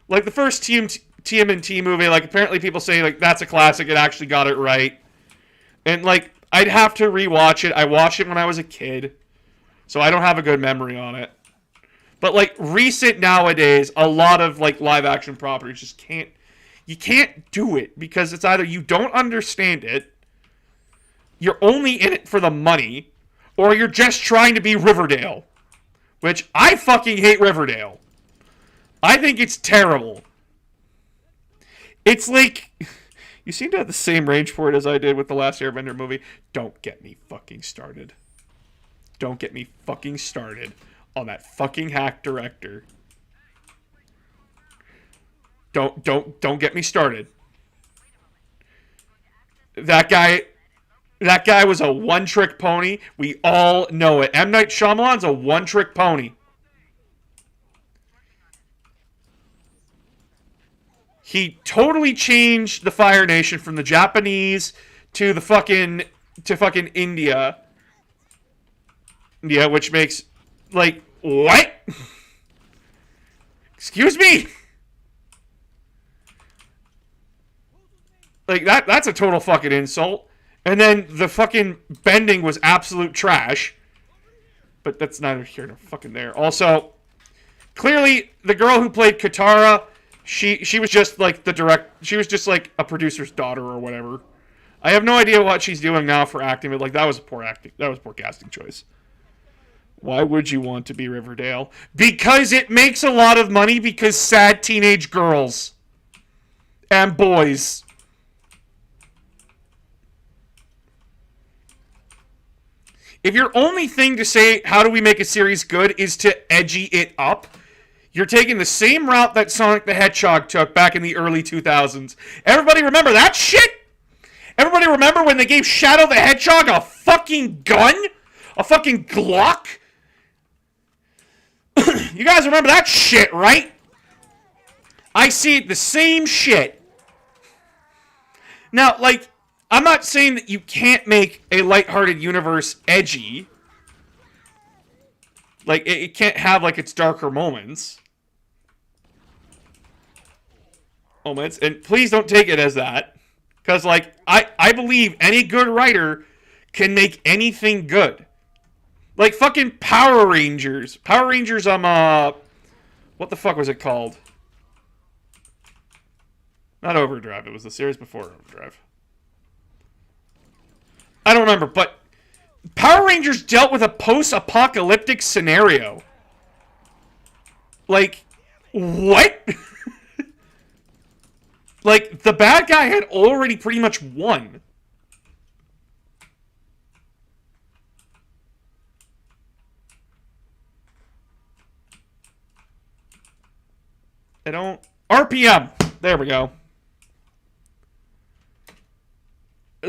Like, the first TMNT movie, like, apparently people say, like, that's a classic, it actually got it right. And, like, I'd have to rewatch it. I watched it when I was a kid, so I don't have a good memory on it. But, like, recent nowadays, a lot of, like, live-action properties just can't... You can't do it, because it's either you don't understand it, you're only in it for the money, or you're just trying to be Riverdale. Which, I fucking hate Riverdale. I think it's terrible. It's like... You seem to have the same range for it as I did with the last Airbender movie. Don't get me fucking started. Don't get me fucking started on that fucking hack director. Don't get me started. That guy was a one-trick pony. We all know it. M. Night Shyamalan's a one-trick pony. He totally changed the Fire Nation from the Japanese to the fucking India. Yeah, which makes, like, what? Excuse me? Like, that's a total fucking insult. And then the fucking bending was absolute trash. But that's neither here nor fucking there. Also, clearly, the girl who played Katara, she was just like she was just like a producer's daughter or whatever. I have no idea what she's doing now for acting, but like that was poor casting choice. Why would you want to be Riverdale? Because it makes a lot of money, because sad teenage girls and boys. If your only thing to say, how do we make a series good, is to edgy it up, you're taking the same route that Sonic the Hedgehog took back in the early 2000s. Everybody remember that shit? Everybody remember when they gave Shadow the Hedgehog a fucking gun? A fucking Glock? You guys remember that shit, right? I see the same shit. Now, like, I'm not saying that you can't make a lighthearted universe edgy. Like, it can't have, like, its darker moments. And please don't take it as that. Because, like, I believe any good writer can make anything good. Like, fucking Power Rangers. Power Rangers, what the fuck was it called? Not Overdrive, it was the series before Overdrive. I don't remember, but Power Rangers dealt with a post-apocalyptic scenario. Like, what? Like, the bad guy had already pretty much won. RPM! There we go.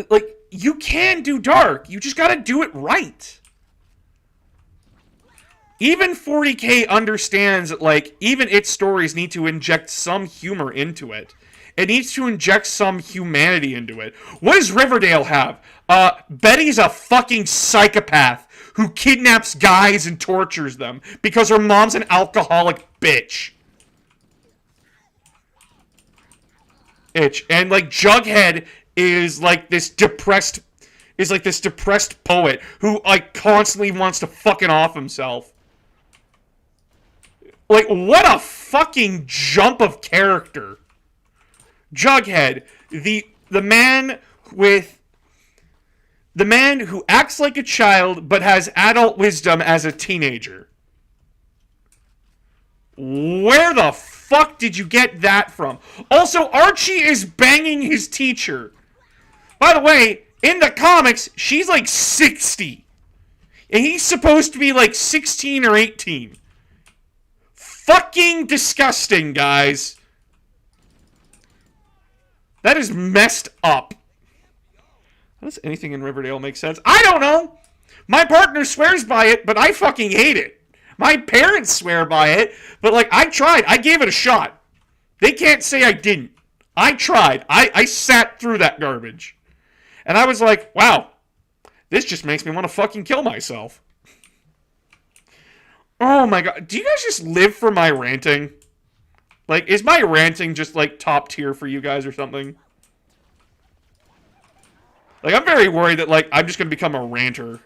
Like, you can do dark. You just gotta do it right. Even 40K understands that, like, even its stories need to inject some humor into it. It needs to inject some humanity into it. What does Riverdale have? Betty's a fucking psychopath who kidnaps guys and tortures them because her mom's an alcoholic bitch. And, like, Jughead is like this depressed poet who, like, constantly wants to fucking off himself. Like, what a fucking jump of character. Jughead, the man who acts like a child but has adult wisdom as a teenager. Where the fuck did you get that from? Also, Archie is banging his teacher. By the way, in the comics, she's like 60. And he's supposed to be like 16 or 18. Fucking disgusting, guys. That is messed up. How does anything in Riverdale make sense? I don't know. My partner swears by it, but I fucking hate it. My parents swear by it, but, like, I tried. I gave it a shot. They can't say I didn't. I tried. I sat through that garbage. And I was like, wow, This just makes me want to fucking kill myself. Oh my god. Do you guys just live for my ranting? Like, is my ranting just, like, top tier for you guys or something? Like, I'm very worried that, like, I'm just going to become a ranter.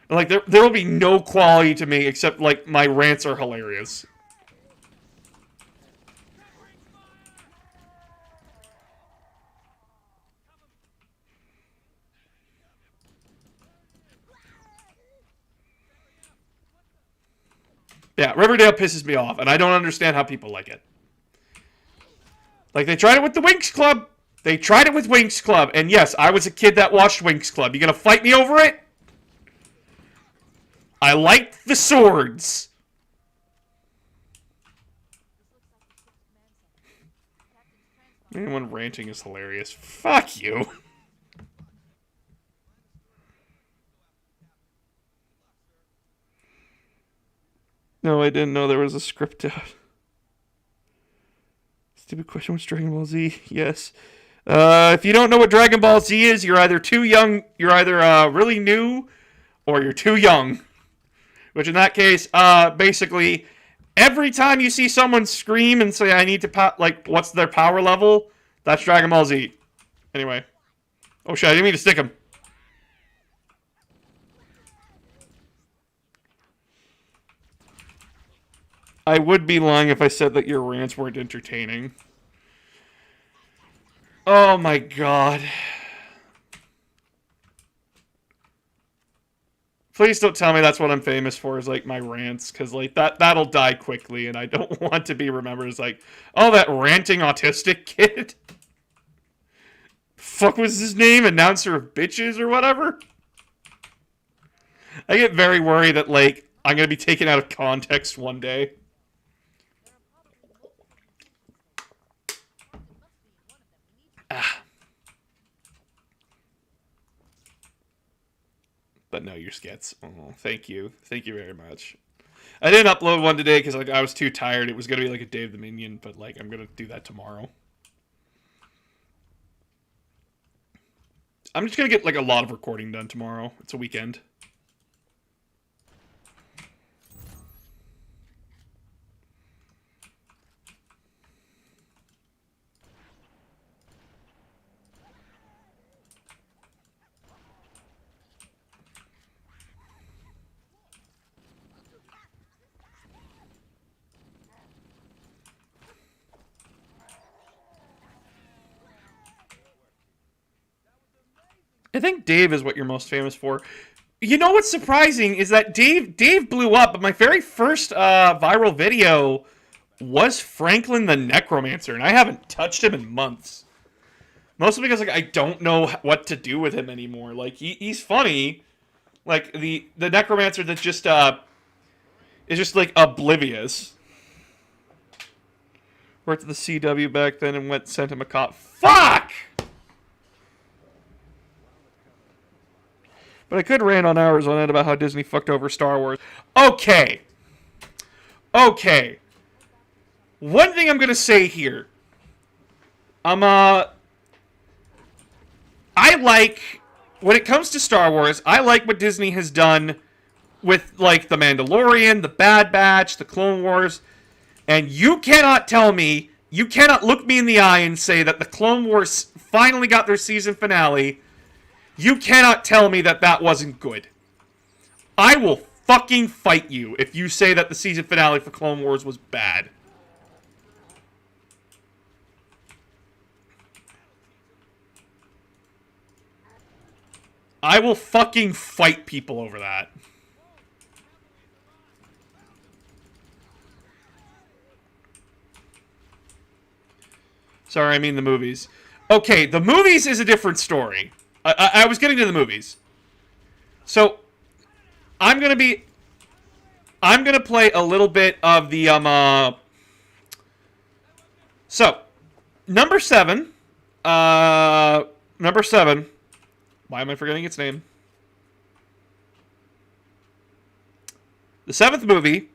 Like, there will be no quality to me except, like, my rants are hilarious. Yeah, Riverdale pisses me off, and I don't understand how people like it. Like, they tried it with the Winx Club. They tried it with Winx Club, and yes, I was a kid that watched Winx Club. You gonna fight me over it? I liked the swords. Anyone ranting is hilarious. Fuck you. No, I didn't know there was a script out. Stupid question, what's Dragon Ball Z? Yes. If you don't know what Dragon Ball Z is, you're either too young, you're either really new, or you're too young. Which in that case, basically, every time you see someone scream and say, I need to, like, what's their power level? That's Dragon Ball Z. Anyway. Oh shit, I didn't mean to stick him. I would be lying if I said that your rants weren't entertaining. Oh my god. Please don't tell me that's what I'm famous for, is, like, my rants, because, like, that'll die quickly, and I don't want to be remembered as, like, oh, that ranting autistic kid? Fuck was his name? Announcer of bitches or whatever? I get very worried that, like, I'm gonna be taken out of context one day. But no, your skits. Oh, thank you. Thank you very much. I didn't upload one today because, like, I was too tired. It was going to be like a Dave the Minion, but, like, I'm going to do that tomorrow. I'm just going to get, like, a lot of recording done tomorrow. It's a weekend. I think Dave is what you're most famous for. You know what's surprising is that Dave blew up, but my very first viral video was Franklin the Necromancer, and I haven't touched him in months. Mostly because, like, I don't know what to do with him anymore. Like, he's funny. Like, the Necromancer that just is just, like, oblivious. Worked at the CW back then and sent him a cop. Fuck! But I could rant on hours on end about how Disney fucked over Star Wars. Okay. Okay. One thing I'm gonna say here. I like, when it comes to Star Wars, I like what Disney has done with, like, The Mandalorian, The Bad Batch, The Clone Wars, and you cannot tell me, you cannot look me in the eye and say that The Clone Wars finally got their season finale. You cannot tell me that that wasn't good. I will fucking fight you if you say that the season finale for Clone Wars was bad. I will fucking fight people over that. Sorry, I mean the movies. Okay, the movies is a different story. I was getting to the movies. So, I'm gonna play a little bit of the, So, number 7. Number 7. Why am I forgetting its name? The 7th movie,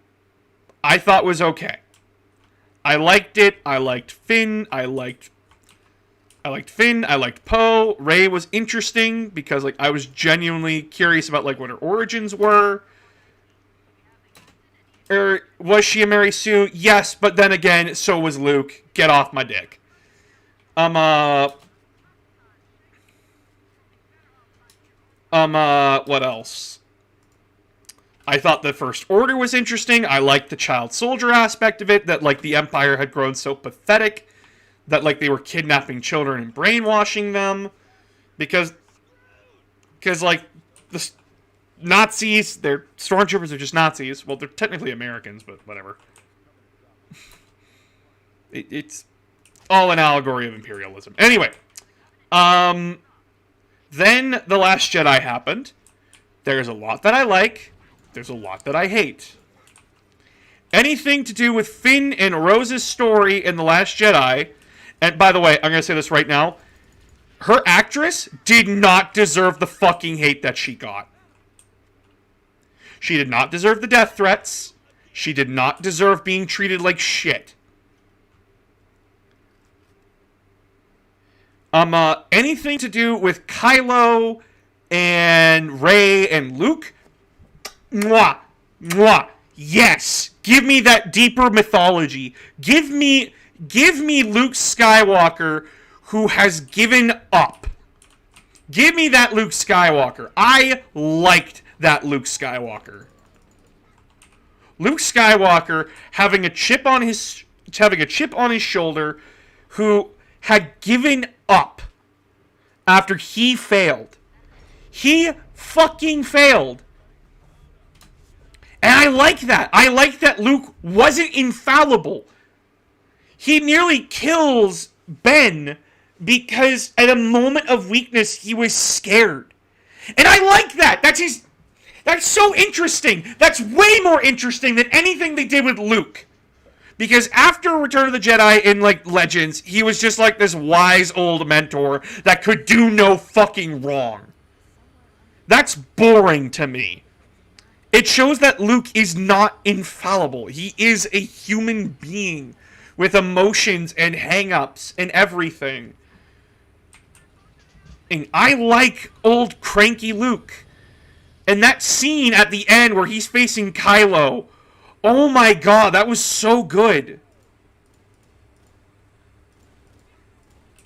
I thought was okay. I liked it. I liked Finn. I liked I liked Finn. I liked Poe. Rey was interesting because like I was genuinely curious about like what her origins were. Or was she a Mary Sue? Yes, but then again, so was Luke. Get off my dick. What else? I thought the First Order was interesting. I liked the child soldier aspect of it, that, like, the Empire had grown so pathetic that, like, they were kidnapping children and brainwashing them. Because like, the Nazis, their stormtroopers are just Nazis. Well, they're technically Americans, but whatever. It's all an allegory of imperialism. Anyway, then The Last Jedi happened. There's a lot that I like. There's a lot that I hate. Anything to do with Finn and Rose's story in The Last Jedi, and by the way, I'm going to say this right now, her actress did not deserve the fucking hate that she got. She did not deserve the death threats. She did not deserve being treated like shit. Anything to do with Kylo and Rey and Luke, mwah, mwah, yes. Give me that deeper mythology. Give me Luke Skywalker who has given up. Give me that Luke Skywalker. I liked that Luke Skywalker. Luke Skywalker having a chip on his shoulder, who had given up after he failed. He fucking failed. And I like that. I like that Luke wasn't infallible. He nearly kills Ben because at a moment of weakness he was scared. And I like that. That's so interesting. That's way more interesting than anything they did with Luke. Because after Return of the Jedi in, like, Legends, he was just like this wise old mentor that could do no fucking wrong. That's boring to me. It shows that Luke is not infallible. He is a human being with emotions and hang-ups and everything. And I like old cranky Luke. And that scene at the end where he's facing Kylo, oh my god, that was so good.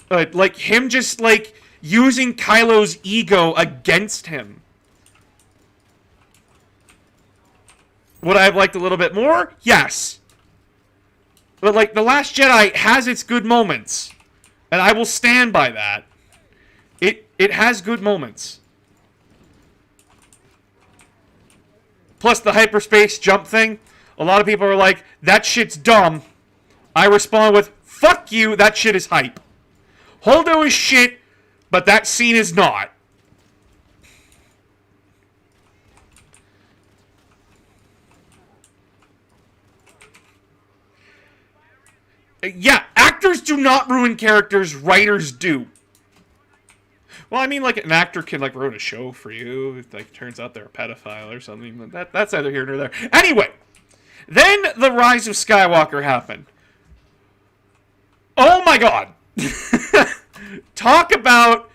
Like, him just, like, using Kylo's ego against him. Would I have liked a little bit more? Yes. But, like, The Last Jedi has its good moments. And I will stand by that. It has good moments. Plus, the hyperspace jump thing. A lot of people are like, that shit's dumb. I respond with, fuck you, that shit is hype. Holdo is shit, but that scene is not. Yeah, actors do not ruin characters, writers do. Well, I mean, like, an actor can, like, ruin a show for you. It, like, turns out they're a pedophile or something. But that's neither here nor there. Anyway, then the Rise of Skywalker happened. Oh my god! Talk about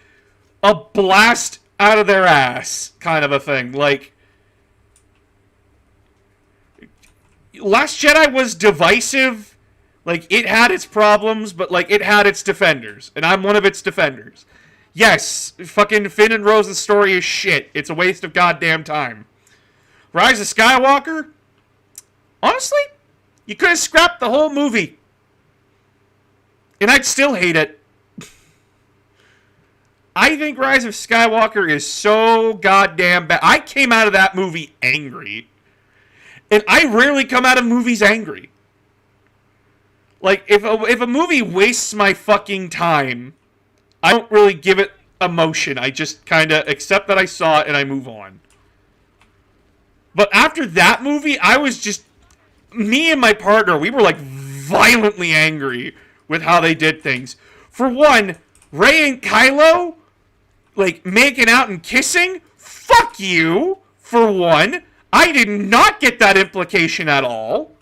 a blast out of their ass kind of a thing. Like, Last Jedi was divisive. Like, it had its problems, but, like, it had its defenders. And I'm one of its defenders. Yes, fucking Finn and Rose's story is shit. It's a waste of goddamn time. Rise of Skywalker? Honestly, you could have scrapped the whole movie. And I'd still hate it. I think Rise of Skywalker is so goddamn bad. I came out of that movie angry. And I rarely come out of movies angry. Like, if a movie wastes my fucking time, I don't really give it emotion. I just kind of accept that I saw it and I move on. But after that movie, I was just... Me and my partner, we were, like, violently angry with how they did things. For one, Rey and Kylo, like, making out and kissing? Fuck you, for one. I did not get that implication at all.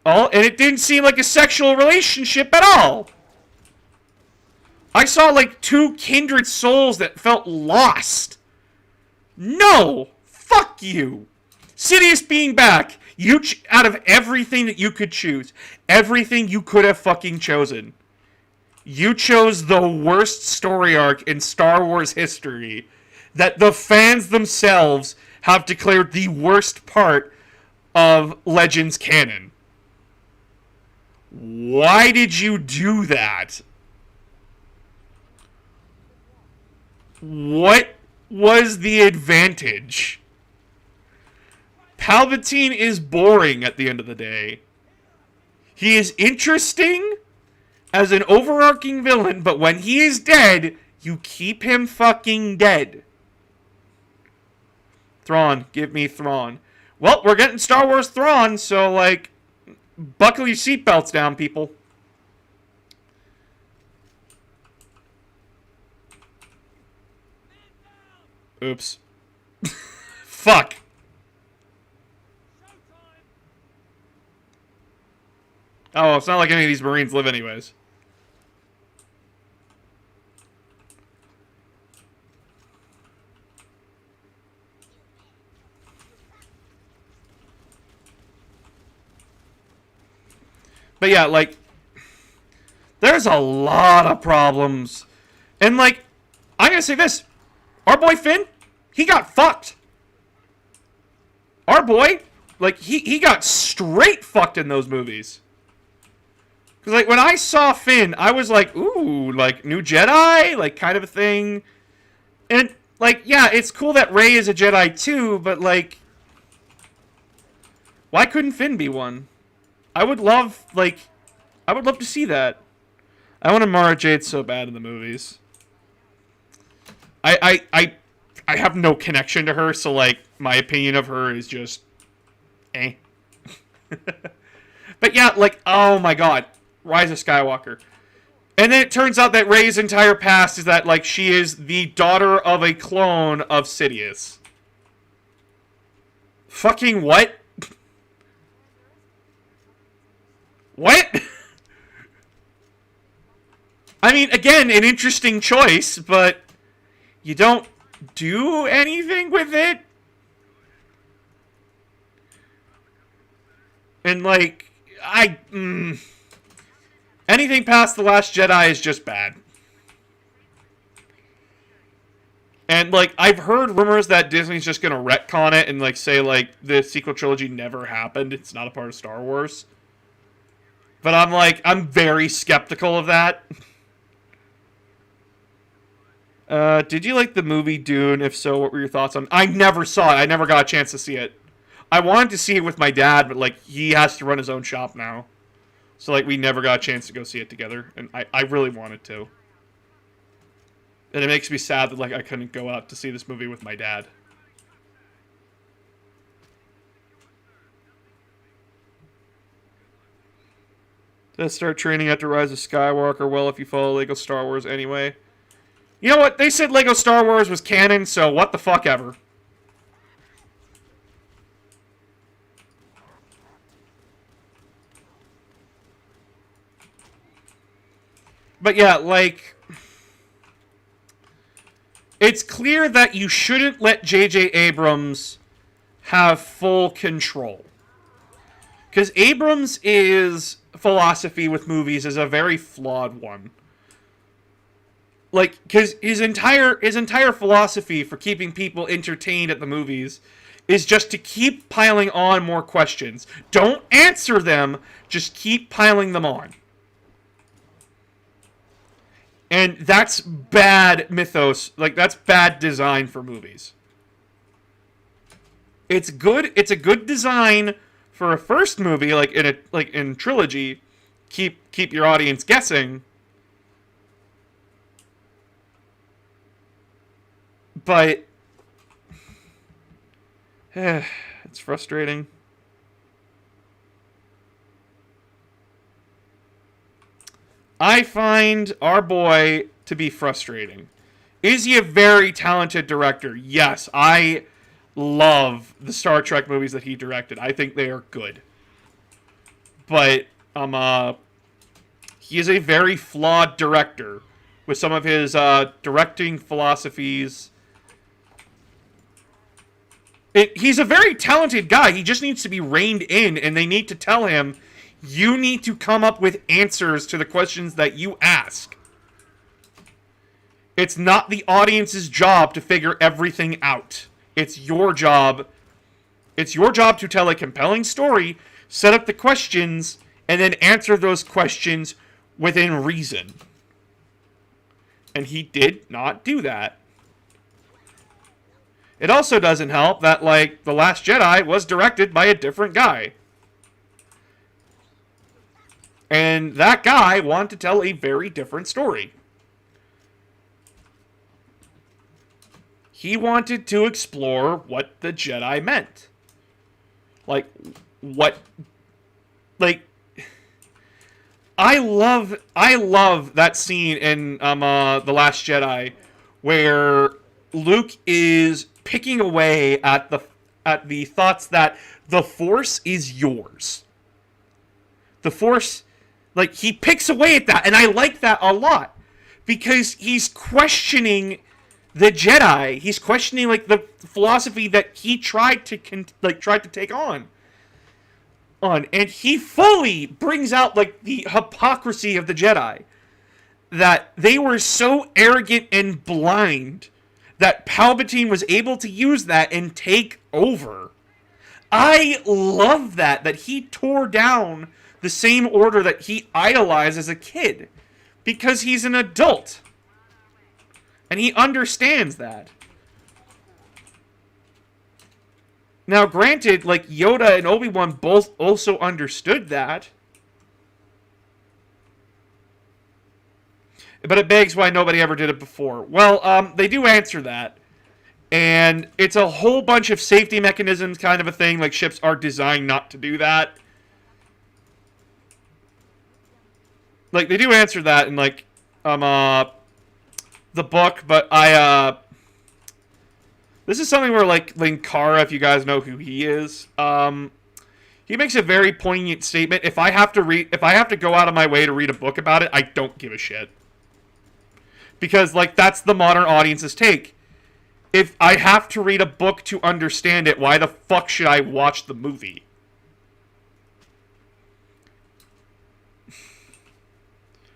Oh, and it didn't seem like a sexual relationship at all. I saw like 2 kindred souls that felt lost. No! Fuck you! Sidious being back, out of everything that you could choose, everything you could have fucking chosen, you chose the worst story arc in Star Wars history that the fans themselves have declared the worst part of Legends canon. Why did you do that? What was the advantage? Palpatine is boring at the end of the day. He is interesting as an overarching villain, but when he is dead, you keep him fucking dead. Thrawn, give me Thrawn. Well, we're getting Star Wars Thrawn, so, like, buckle your seatbelts down, people. Oops. Fuck. Oh, it's not like any of these Marines live anyways. But yeah, like, there's a lot of problems. And, like, I'm gonna say this. Our boy Finn, he got fucked. Our boy, like, he got straight fucked in those movies. Because, like, when I saw Finn, I was like, ooh, like, new Jedi? Like, kind of a thing. And, like, yeah, it's cool that Rey is a Jedi, too, but, like, why couldn't Finn be one? I would love to see that. I want to Mara Jade so bad in the movies. I have no connection to her, so, like, my opinion of her is just, eh. But yeah, like, oh my god. Rise of Skywalker. And then it turns out that Rey's entire past is that, like, she is the daughter of a clone of Sidious. Fucking what? What? I mean, again, an interesting choice, but you don't do anything with it? And, like, anything past The Last Jedi is just bad. And, like, I've heard rumors that Disney's just gonna retcon it and, like, say, like, the sequel trilogy never happened. It's not a part of Star Wars. But I'm, like, I'm very skeptical of that. Did you like the movie Dune? If so, what were your thoughts on it? I never saw it. I never got a chance to see it. I wanted to see it with my dad, but, like, he has to run his own shop now. So, like, we never got a chance to go see it together. And I really wanted to. And it makes me sad that, like, I couldn't go out to see this movie with my dad. Let's start training after Rise of Skywalker. Well, if you follow Lego Star Wars anyway. You know what? They said Lego Star Wars was canon, so what the fuck ever. But yeah, like, it's clear that you shouldn't let J.J. Abrams have full control. Because Abrams' philosophy with movies is a very flawed one. Like, because his entire philosophy for keeping people entertained at the movies is just to keep piling on more questions. Don't answer them, just keep piling them on. And that's bad mythos. Like, that's bad design for movies. It's good. It's a good design for a first movie, like in trilogy. Keep your audience guessing. But it's frustrating. I find our boy to be frustrating. Is he a very talented director? Yes, I love the Star Trek movies that he directed. I think they are good. But he is a very flawed director with some of his directing philosophies. He's a very talented guy. He just needs to be reined in, and they need to tell him, you need to come up with answers to the questions that you ask. It's not the audience's job to figure everything out. It's your job. It's your job to tell a compelling story, set up the questions, and then answer those questions within reason. And he did not do that. It also doesn't help that, like, The Last Jedi was directed by a different guy. And that guy wanted to tell a very different story. He wanted to explore what the Jedi meant. Like, what... Like... I love that scene in The Last Jedi where Luke is picking away at the thoughts that the Force is yours. The Force, like, he picks away at that, and I like that a lot because he's questioning the Jedi. He's questioning, like, the philosophy that he tried to take on. And he fully brings out, like, the hypocrisy of the Jedi. That they were so arrogant and blind that Palpatine was able to use that and take over. I love that he tore down the same order that he idolized as a kid. Because he's an adult. And he understands that. Now, granted, like, Yoda and Obi-Wan both also understood that. But it begs why nobody ever did it before. Well, they do answer that. And it's a whole bunch of safety mechanisms kind of a thing. Like, ships are designed not to do that. Like, they do answer that in, like, the book. But this is something where, like, Linkara, if you guys know who he is, he makes a very poignant statement. If I have to go out of my way to read a book about it, I don't give a shit. Because, like, that's the modern audience's take. If I have to read a book to understand it, why the fuck should I watch the movie?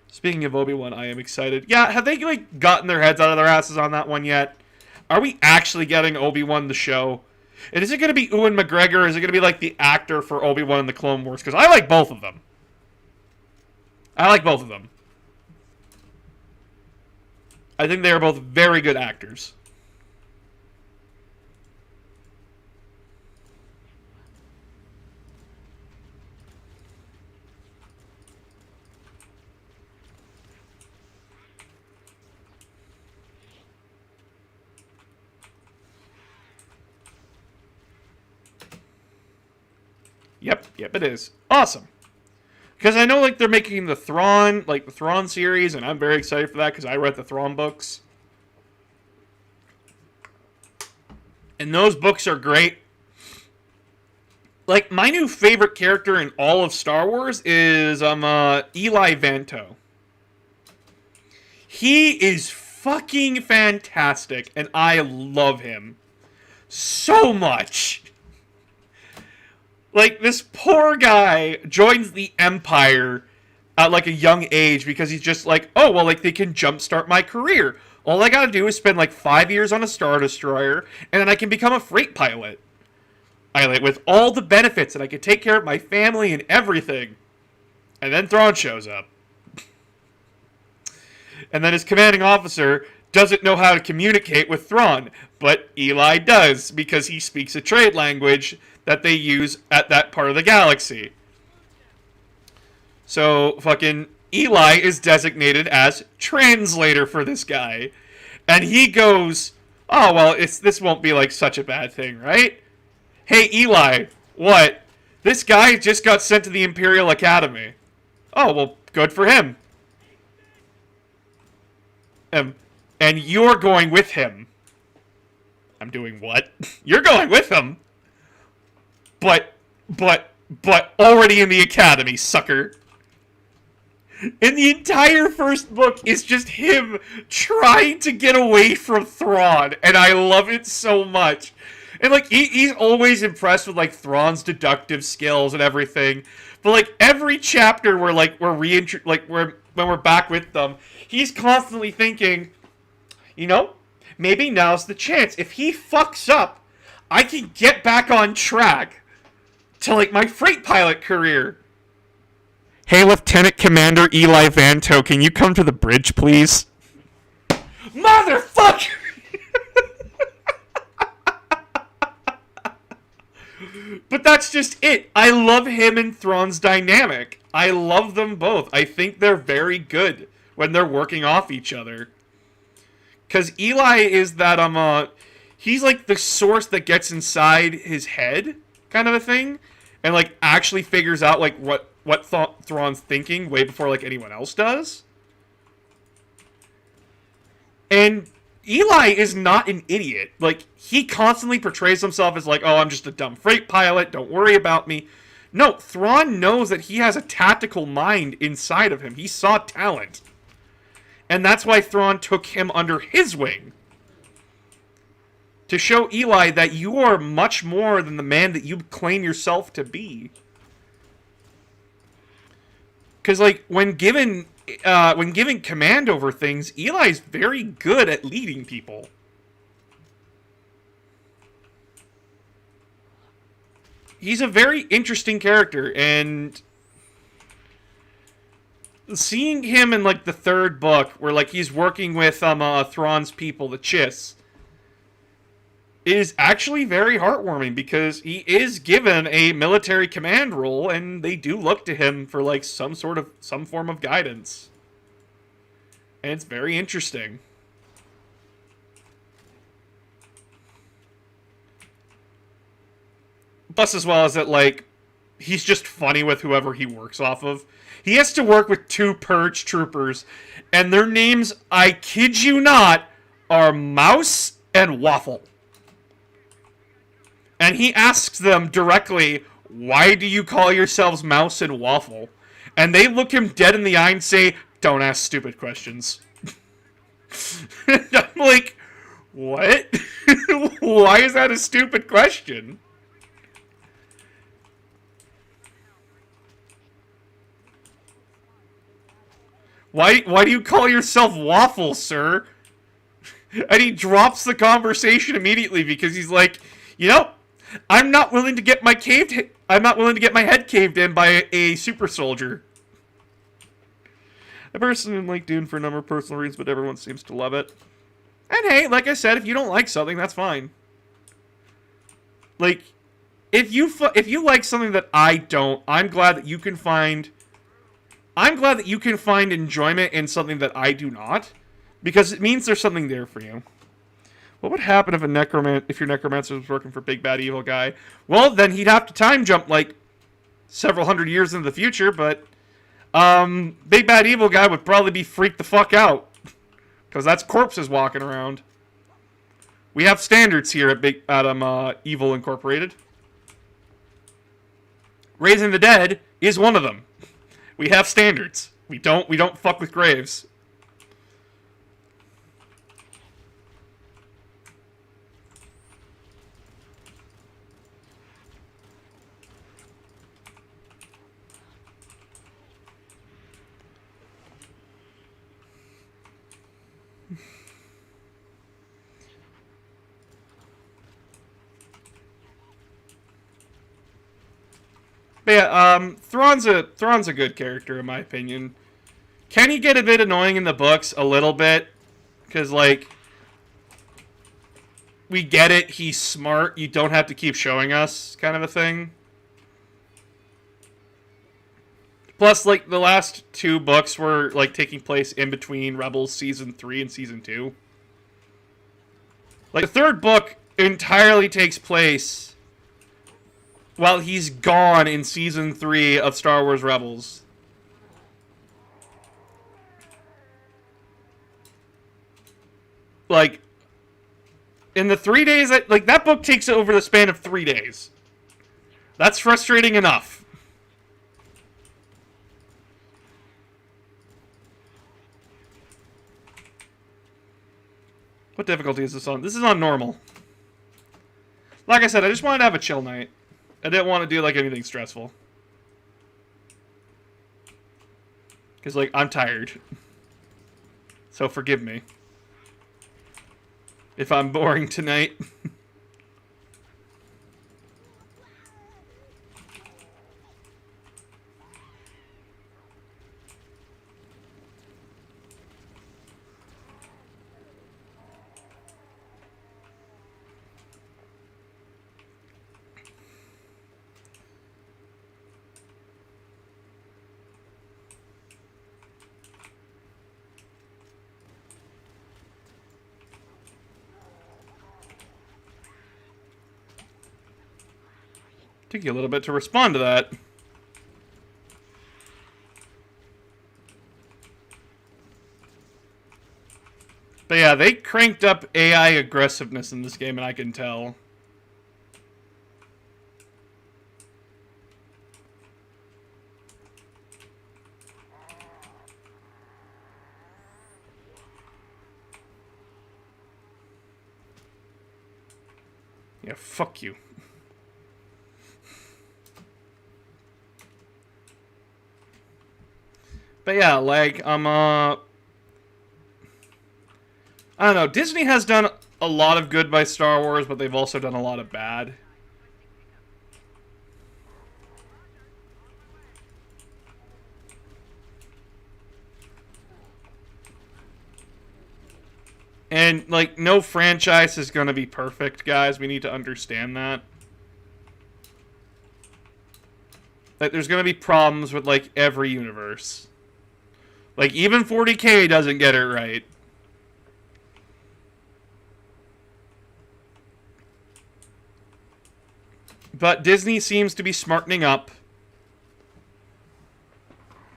Speaking of Obi-Wan, I am excited. Yeah, have they, like, gotten their heads out of their asses on that one yet? Are we actually getting Obi-Wan the show? And is it going to be Ewan McGregor, or is it going to be, like, the actor for Obi-Wan in the Clone Wars? Because I like both of them. I think they are both very good actors. Yep, it is. Awesome. Because I know, like, they're making the Thrawn, like, the Thrawn series, and I'm very excited for that because I read the Thrawn books. And those books are great. Like, my new favorite character in all of Star Wars is, Eli Vanto. He is fucking fantastic, and I love him so much. Like, this poor guy joins the Empire at, like, a young age because he's just like, oh, well, like, they can jumpstart my career. All I gotta do is spend, like, 5 years on a Star Destroyer, and then I can become a freight pilot. With all the benefits, and I can take care of my family and everything. And then Thrawn shows up. And then his commanding officer doesn't know how to communicate with Thrawn, but Eli does, because he speaks a trade language that they use at that part of the galaxy. So, fucking Eli is designated as translator for this guy. And he goes, oh, well, this won't be, like, such a bad thing, right? Hey, Eli, what? This guy just got sent to the Imperial Academy. Oh, well, good for him. And you're going with him. I'm doing what? You're going with him? But already in the academy, sucker. And the entire first book is just him trying to get away from Thrawn, and I love it so much. And like he's always impressed with like Thrawn's deductive skills and everything. But like every chapter where like when we're back with them, he's constantly thinking, you know, maybe now's the chance. If he fucks up, I can get back on track to like my freight pilot career. Hey, Lieutenant Commander Eli Vanto, can you come to the bridge, please? Motherfucker! But that's just it. I love him and Thrawn's dynamic. I love them both. I think they're very good when they're working off each other. Because Eli is that, he's like the source that gets inside his head, kind of a thing. And like actually figures out like what Thrawn's thinking way before like anyone else does. And Eli is not an idiot. Like, he constantly portrays himself as like, oh, I'm just a dumb freight pilot, don't worry about me. No, Thrawn knows that he has a tactical mind inside of him. He saw talent. And that's why Thrawn took him under his wing. To show Eli that you are much more than the man that you claim yourself to be. Because, like, when given command over things, Eli's very good at leading people. He's a very interesting character, and seeing him in, like, the third book, where, like, he's working with, Thrawn's people, the Chiss, is actually very heartwarming, because he is given a military command role, and they do look to him for, like, some form of guidance. And it's very interesting. Plus, as well as that, like, he's just funny with whoever he works off of. He has to work with 2 Purge troopers, and their names, I kid you not, are Mouse and Waffle. And he asks them directly, why do you call yourselves Mouse and Waffle? And they look him dead in the eye and say, don't ask stupid questions. I'm like, what? Why is that a stupid question? Why do you call yourself Waffle, sir? And he drops the conversation immediately because he's like, you know, I'm not willing to get my head caved in by a super soldier. I personally like Dune for a number of personal reasons, but everyone seems to love it. And hey, like I said, if you don't like something, that's fine. Like, if you like something that I don't, I'm glad that you can find enjoyment in something that I do not, because it means there's something there for you. What would happen if your necromancer was working for Big Bad Evil Guy? Well, then he'd have to time jump like several hundred years into the future, but Big Bad Evil Guy would probably be freaked the fuck out, because that's corpses walking around. We have standards here at Evil Incorporated. Raising the Dead is one of them. We have standards. We don't fuck with graves. But yeah, Thrawn's a good character in my opinion. Can he get a bit annoying in the books? A little bit. Because, like, we get it, he's smart, you don't have to keep showing us, kind of a thing. Plus, like, the last 2 books were, like, taking place in between Rebels Season 3 and Season 2. Like, the 3rd book entirely takes place while he's gone in Season 3 of Star Wars Rebels. Like, in the 3 days that book takes over the span of 3 days. That's frustrating enough. What difficulty is this on? This is on normal. Like I said, I just wanted to have a chill night. I didn't want to do, like, anything stressful. Because, like, I'm tired. So forgive me. If I'm boring tonight. Took you a little bit to respond to that. But yeah, they cranked up AI aggressiveness in this game, and I can tell. Yeah, fuck you. But yeah, like, I don't know, Disney has done a lot of good by Star Wars, but they've also done a lot of bad. And, like, no franchise is gonna be perfect, guys. We need to understand that. Like, there's gonna be problems with, like, every universe. Like, even 40K doesn't get it right. But Disney seems to be smartening up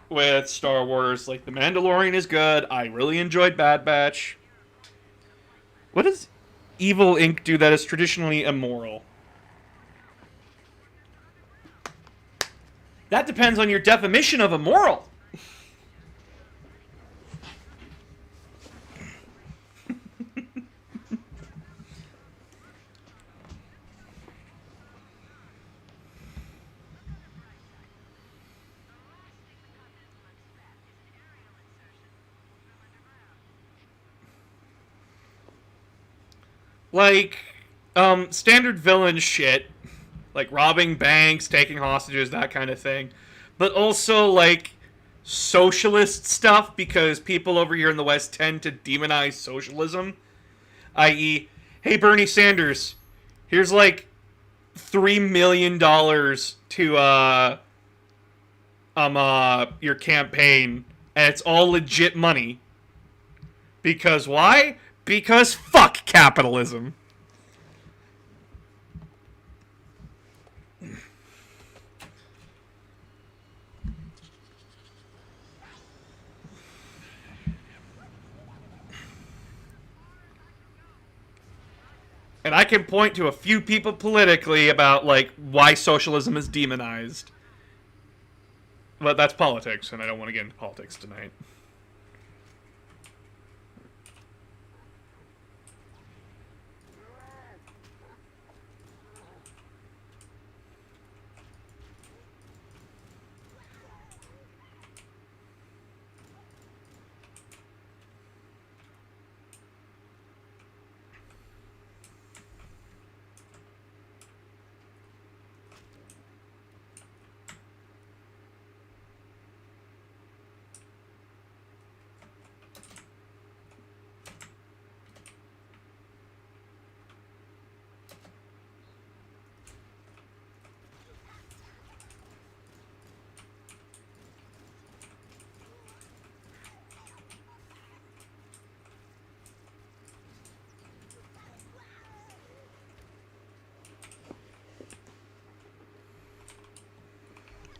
with Star Wars. Like, The Mandalorian is good. I really enjoyed Bad Batch. What does Evil Inc. do that is traditionally immoral? That depends on your definition of immoral. Like, standard villain shit. Like, robbing banks, taking hostages, that kind of thing. But also, like, socialist stuff, because people over here in the West tend to demonize socialism. I.e., hey, Bernie Sanders, here's, like, $3 million to, your campaign, and it's all legit money. Because why? Because fuck capitalism. And I can point to a few people politically about, like, why socialism is demonized. But that's politics, and I don't want to get into politics tonight.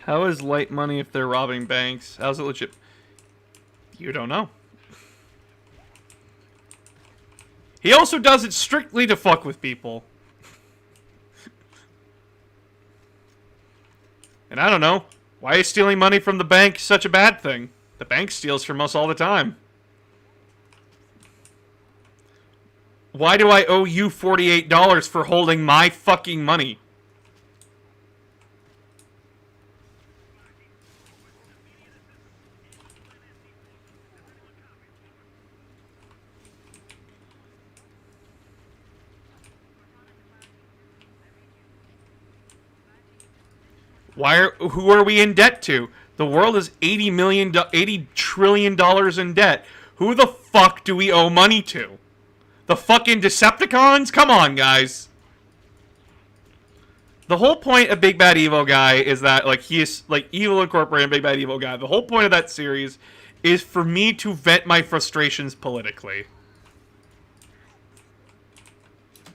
How is light money if they're robbing banks? How's it legit? You don't know. He also does it strictly to fuck with people. And I don't know. Why is stealing money from the bank such a bad thing? The bank steals from us all the time. Why do I owe you $48 for holding my fucking money? Who are we in debt to? The world is $80 trillion in debt. Who the fuck do we owe money to? The fucking Decepticons? Come on, guys. The whole point of Big Bad Evil Guy is that, like, he is, like, Evil Incorporated, Big Bad Evil Guy. The whole point of that series is for me to vent my frustrations politically.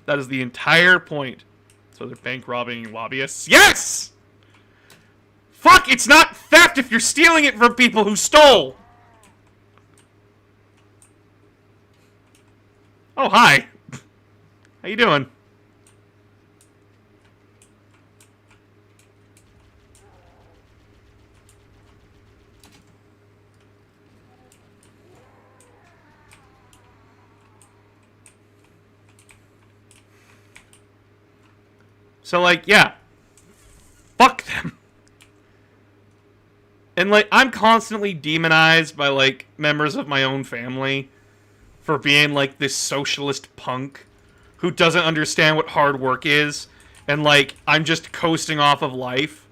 That is the entire point. So they're bank robbing lobbyists. Yes! Fuck, it's not theft if you're stealing it from people who stole! Oh, hi. How you doing? So, like, yeah. Fuck them. And, like, I'm constantly demonized by, like, members of my own family for being, like, this socialist punk who doesn't understand what hard work is. And, like, I'm just coasting off of life.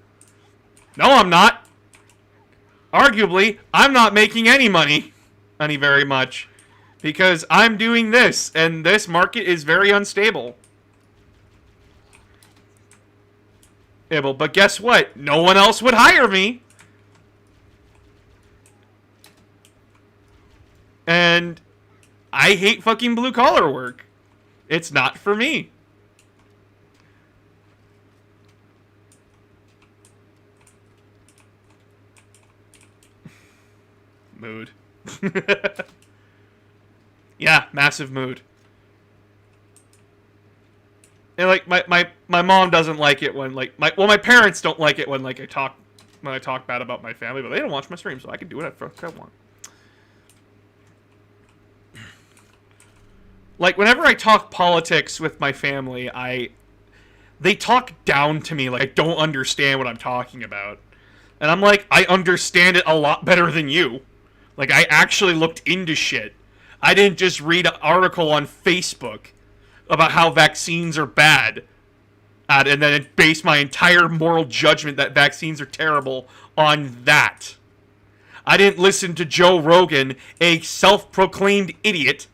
No, I'm not. Arguably, I'm not making any money. Any very much. Because I'm doing this, and this market is very unstable. But guess what? No one else would hire me. And I hate fucking blue-collar work. It's not for me. Mood. Yeah, massive mood. And, like, my mom doesn't like it when, like, my parents don't like it when, like, I talk bad about my family, but they don't watch my stream, so I can do whatever I want. Like, whenever I talk politics with my family, they talk down to me like I don't understand what I'm talking about. And I'm like, I understand it a lot better than you. Like, I actually looked into shit. I didn't just read an article on Facebook about how vaccines are bad, and then base my entire moral judgment that vaccines are terrible on that. I didn't listen to Joe Rogan, a self-proclaimed idiot.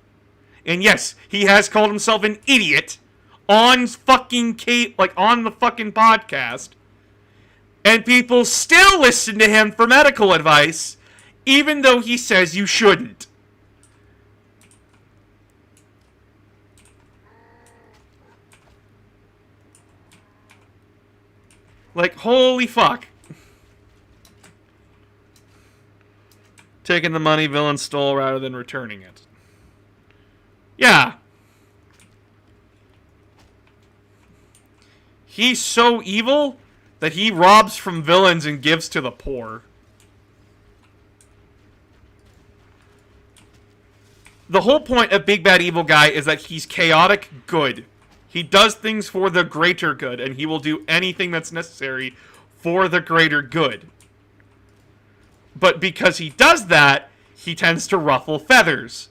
And yes, he has called himself an idiot on fucking on the fucking podcast. And people still listen to him for medical advice, even though he says you shouldn't. Like, holy fuck. Taking the money villain stole rather than returning it. Yeah. He's so evil that he robs from villains and gives to the poor. The whole point of Big Bad Evil Guy is that he's chaotic good. He does things for the greater good, and he will do anything that's necessary for the greater good. But because he does that, he tends to ruffle feathers.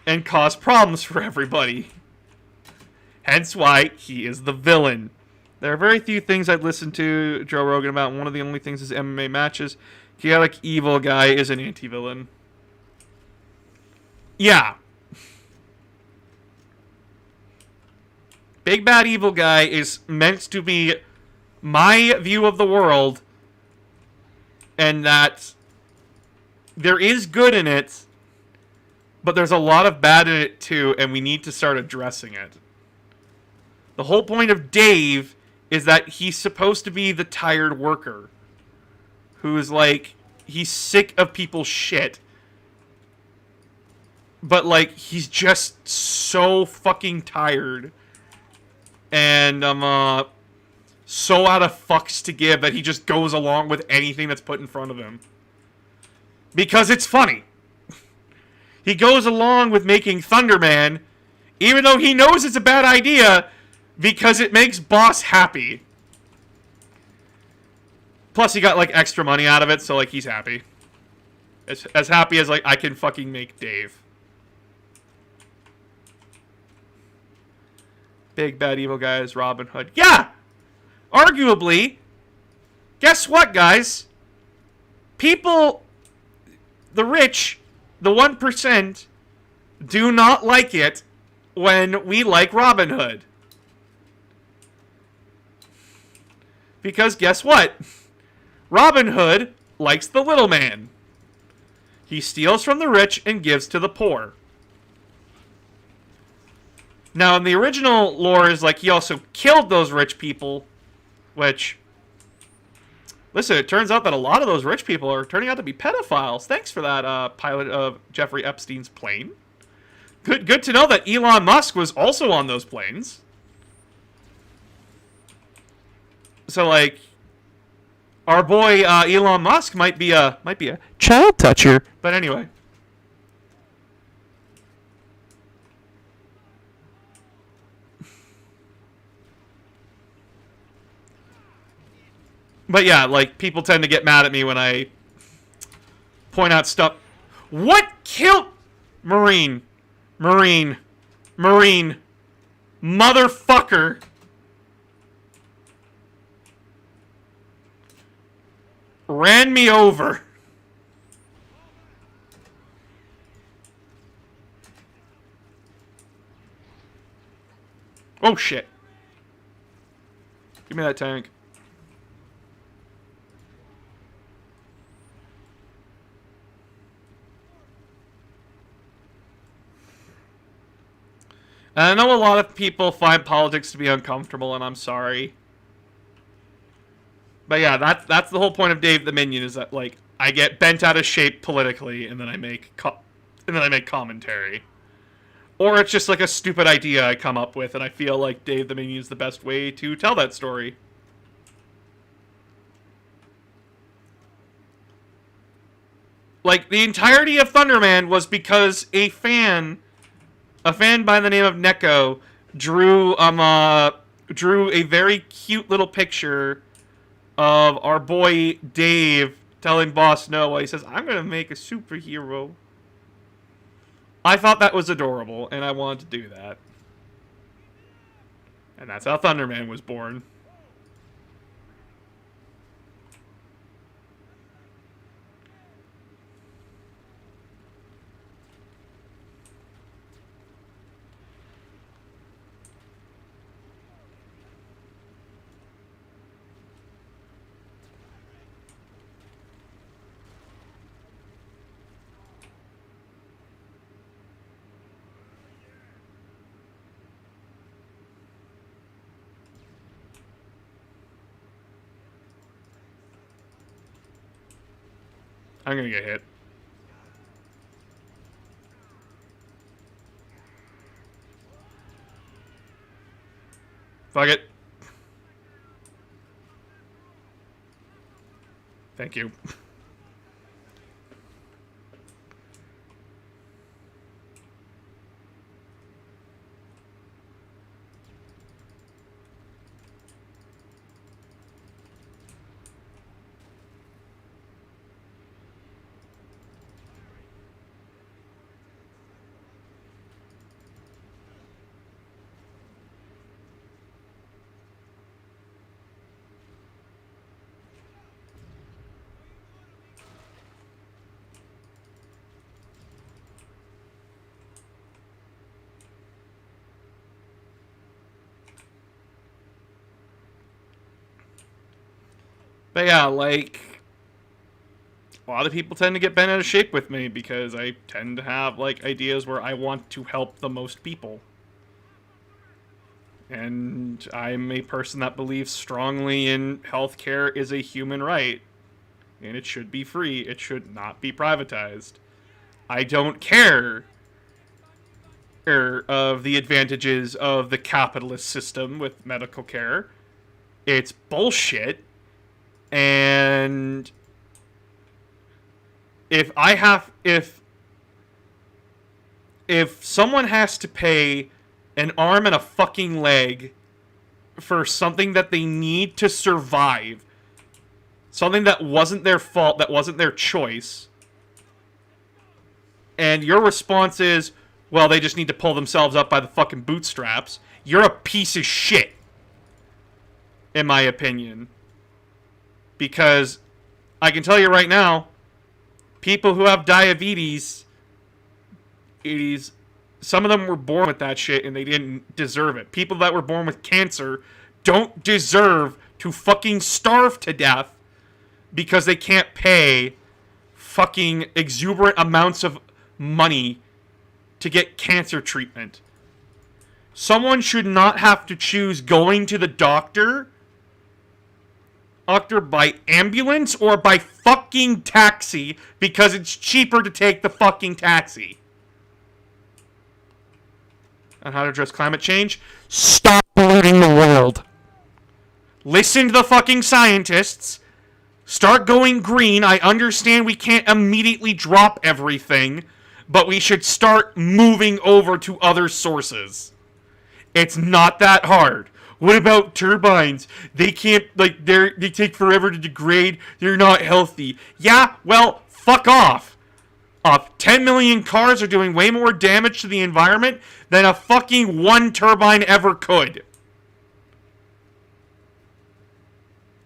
And cause problems for everybody. Hence why he is the villain. There are very few things I'd listen to Joe Rogan about, and one of the only things is MMA matches. Chaotic Evil Guy is an anti-villain. Yeah. Big Bad Evil Guy is meant to be my view of the world, and that there is good in it, but there's a lot of bad in it too, and we need to start addressing it. The whole point of Dave is that he's supposed to be the tired worker who's like, he's sick of people's shit. But, like, he's just so fucking tired. And so out of fucks to give that he just goes along with anything that's put in front of him. Because it's funny. he goes along with making Thunderman, even though he knows it's a bad idea, because it makes Boss happy. Plus, he got, like, extra money out of it, so, like, he's happy. As happy as, like, I can fucking make Dave. Big bad evil guy is Robin Hood. Yeah! Arguably, guess what, guys? People, the rich, the 1%, do not like it when we like Robin Hood. Because guess what? Robin Hood likes the little man. He steals from the rich and gives to the poor. Now, in the original lore is like he also killed those rich people, which, listen, it turns out that a lot of those rich people are turning out to be pedophiles. Thanks for that, pilot of Jeffrey Epstein's plane. Good to know that Elon Musk was also on those planes. So, like, our boy Elon Musk might be a child toucher. But anyway. But yeah, like, people tend to get mad at me when I point out stuff. What killed Marine? Motherfucker. Ran me over. Oh shit. Give me that tank. I know a lot of people find politics to be uncomfortable, and I'm sorry. But yeah, that's the whole point of Dave the Minion, is that, like, I get bent out of shape politically, and then I make commentary. Or it's just like a stupid idea I come up with, and I feel like Dave the Minion is the best way to tell that story. Like, the entirety of Thunderman was because a fan by the name of Neko drew a very cute little picture of our boy Dave telling Boss no while he says, I'm gonna make a superhero. I thought that was adorable, and I wanted to do that. And that's how Thunderman was born. I'm gonna get hit. Fuck it. Thank you. But yeah, like, a lot of people tend to get bent out of shape with me because I tend to have, like, ideas where I want to help the most people. And I'm a person that believes strongly in healthcare is a human right. And it should be free. It should not be privatized. I don't care of the advantages of the capitalist system with medical care. It's bullshit. And if if someone has to pay an arm and a fucking leg for something that they need to survive, something that wasn't their fault, that wasn't their choice, and your response is, well, they just need to pull themselves up by the fucking bootstraps, you're a piece of shit, in my opinion. Because I can tell you right now, people who have diabetes, some of them were born with that shit and they didn't deserve it. People that were born with cancer don't deserve to fucking starve to death because they can't pay fucking exuberant amounts of money to get cancer treatment. Someone should not have to choose going to the doctor by ambulance or by fucking taxi because it's cheaper to take the fucking taxi. On how to address climate change, stop polluting the world. Listen to the fucking scientists. Start going green. I understand we can't immediately drop everything, but we should start moving over to other sources. It's not that hard. What about turbines? They can't, like, they take forever to degrade. They're not healthy. Yeah, well, fuck off. 10 million cars are doing way more damage to the environment than a fucking one turbine ever could.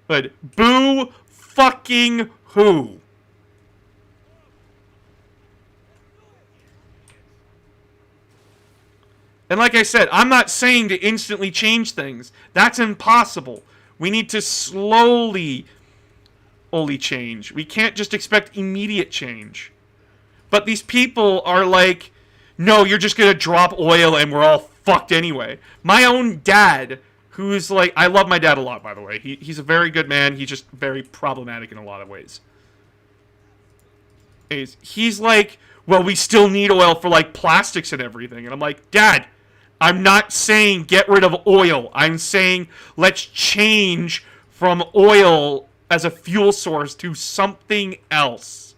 But boo fucking who? And like I said, I'm not saying to instantly change things. That's impossible. We need to slowly only change. We can't just expect immediate change. But these people are like, no, you're just going to drop oil and we're all fucked anyway. My own dad, who's like, I love my dad a lot, by the way. He's a very good man. He's just very problematic in a lot of ways. He's like, well, we still need oil for like plastics and everything. And I'm like, Dad, I'm not saying get rid of oil. I'm saying let's change from oil as a fuel source to something else.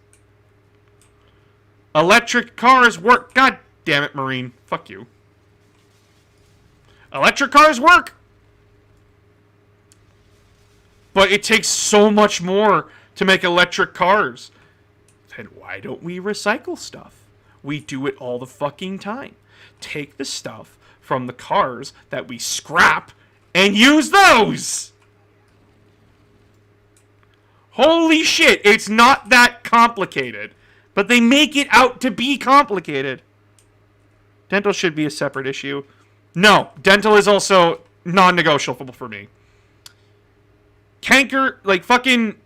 Electric cars work. God damn it, Marine. Fuck you. Electric cars work. But it takes so much more to make electric cars. Then why don't we recycle stuff? We do it all the fucking time. Take the stuff from the cars that we scrap and use those. Holy shit, it's not that complicated. But they make it out to be complicated. Dental should be a separate issue. No, dental is also non-negotiable for me. Canker, like fucking,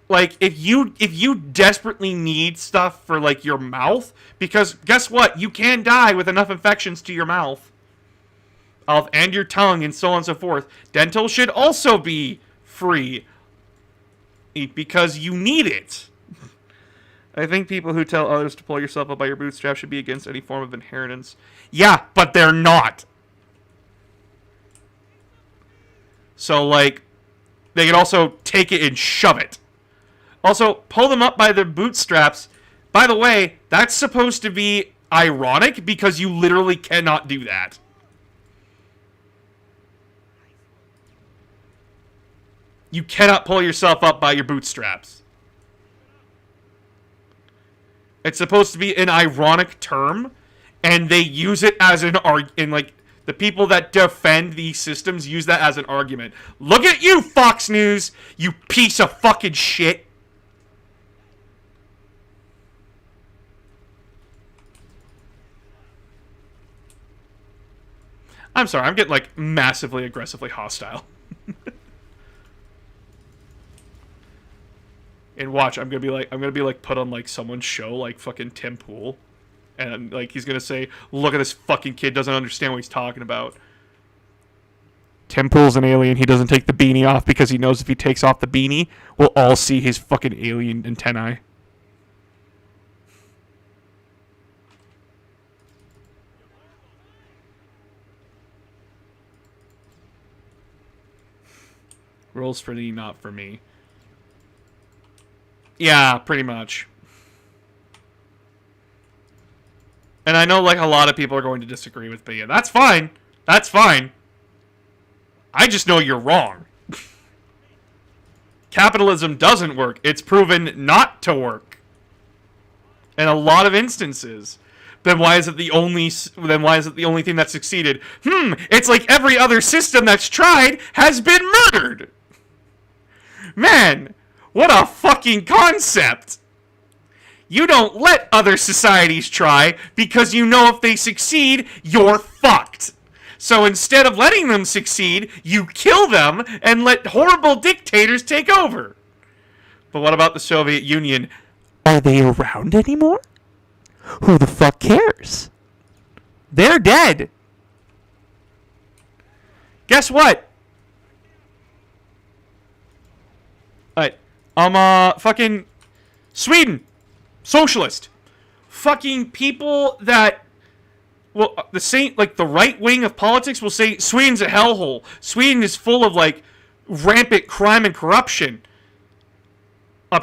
like if you desperately need stuff for like your mouth, because guess what? You can die with enough infections to your mouth. And your tongue and so on and so forth. Dental should also be free because you need it. I think people who tell others to pull yourself up by your bootstraps should be against any form of inheritance. Yeah, but they're not. So, like, they can also take it and shove it. Also, pull them up by their bootstraps. By the way, that's supposed to be ironic because you literally cannot do that. You cannot pull yourself up by your bootstraps. It's supposed to be an ironic term, and they use it as an argument. Like, the people that defend these systems use that as an argument. Look at you, Fox News, you piece of fucking shit. I'm sorry, I'm getting, like, massively, aggressively hostile. And watch, I'm gonna be like put on like someone's show, like fucking Tim Pool, and like he's gonna say, "Look at this fucking kid, doesn't understand what he's talking about." Tim Pool's an alien. He doesn't take the beanie off because he knows if he takes off the beanie, we'll all see his fucking alien antennae. Rules for thee, not for me. Yeah, pretty much. And I know, like, a lot of people are going to disagree with me, and that's fine. That's fine. I just know you're wrong. Capitalism doesn't work. It's proven not to work. In a lot of instances. Then why is it the only thing that succeeded? It's like every other system that's tried has been murdered. Man, what a fucking concept. You don't let other societies try because you know if they succeed, you're fucked. So instead of letting them succeed, you kill them and let horrible dictators take over. But what about the Soviet Union? Are they around anymore? Who the fuck cares? They're dead. Guess what? Fucking Sweden. Socialist. Fucking people that, well, the right wing of politics will say Sweden's a hellhole. Sweden is full of, like, rampant crime and corruption. No,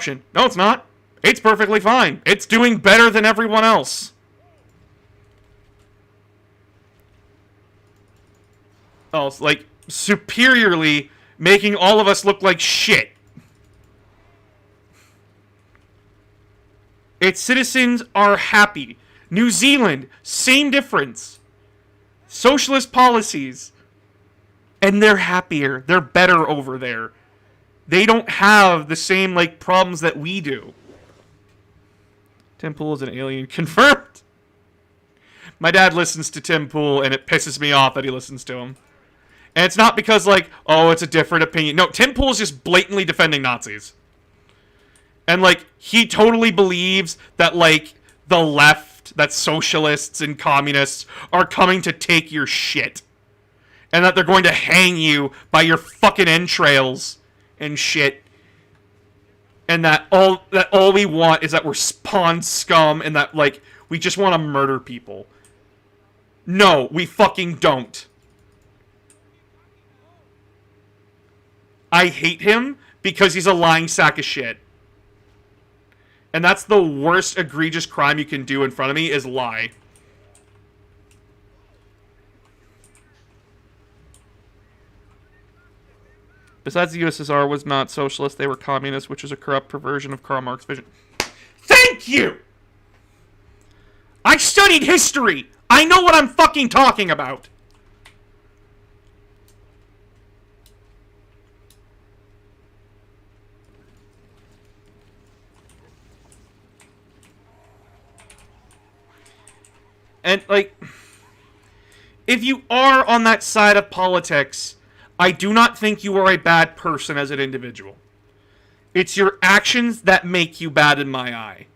it's not. It's perfectly fine. It's doing better than everyone else. Oh, it's like, superiorly making all of us look like shit. Its citizens are happy. New Zealand, same difference. Socialist policies. And they're happier. They're better over there. They don't have the same, like, problems that we do. Tim Pool is an alien. Confirmed. My dad listens to Tim Pool, and it pisses me off that he listens to him. And it's not because, like, oh, it's a different opinion. No, Tim Pool is just blatantly defending Nazis. And, like, he totally believes that, like, the left, that socialists and communists are coming to take your shit. And that they're going to hang you by your fucking entrails and shit. And that all we want is that we're spawn scum and that, like, we just want to murder people. No, we fucking don't. I hate him because he's a lying sack of shit. And that's the worst egregious crime you can do in front of me, is lie. Besides, the USSR was not socialist, they were communist, which is a corrupt perversion of Karl Marx's vision. Thank you! I studied history! I know what I'm fucking talking about! And, like, if you are on that side of politics, I do not think you are a bad person as an individual. It's your actions that make you bad in my eye.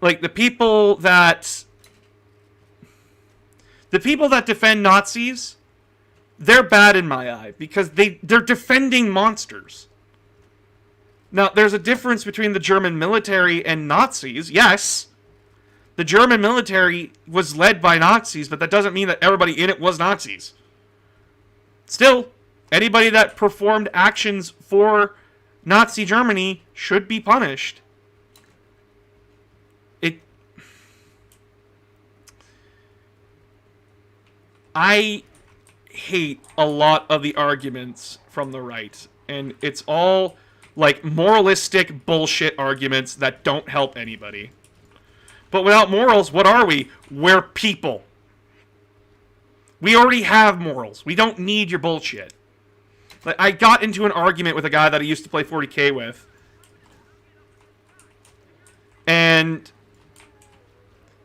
Like, the people that defend Nazis, they're bad in my eye because they're defending monsters. Now, there's a difference between the German military and Nazis, yes. The German military was led by Nazis, but that doesn't mean that everybody in it was Nazis. Still, anybody that performed actions for Nazi Germany should be punished. I hate a lot of the arguments from the right, and it's all, like, moralistic bullshit arguments that don't help anybody. But without morals, what are we? We're people. We already have morals. We don't need your bullshit. Like, I got into an argument with a guy that I used to play 40k with. And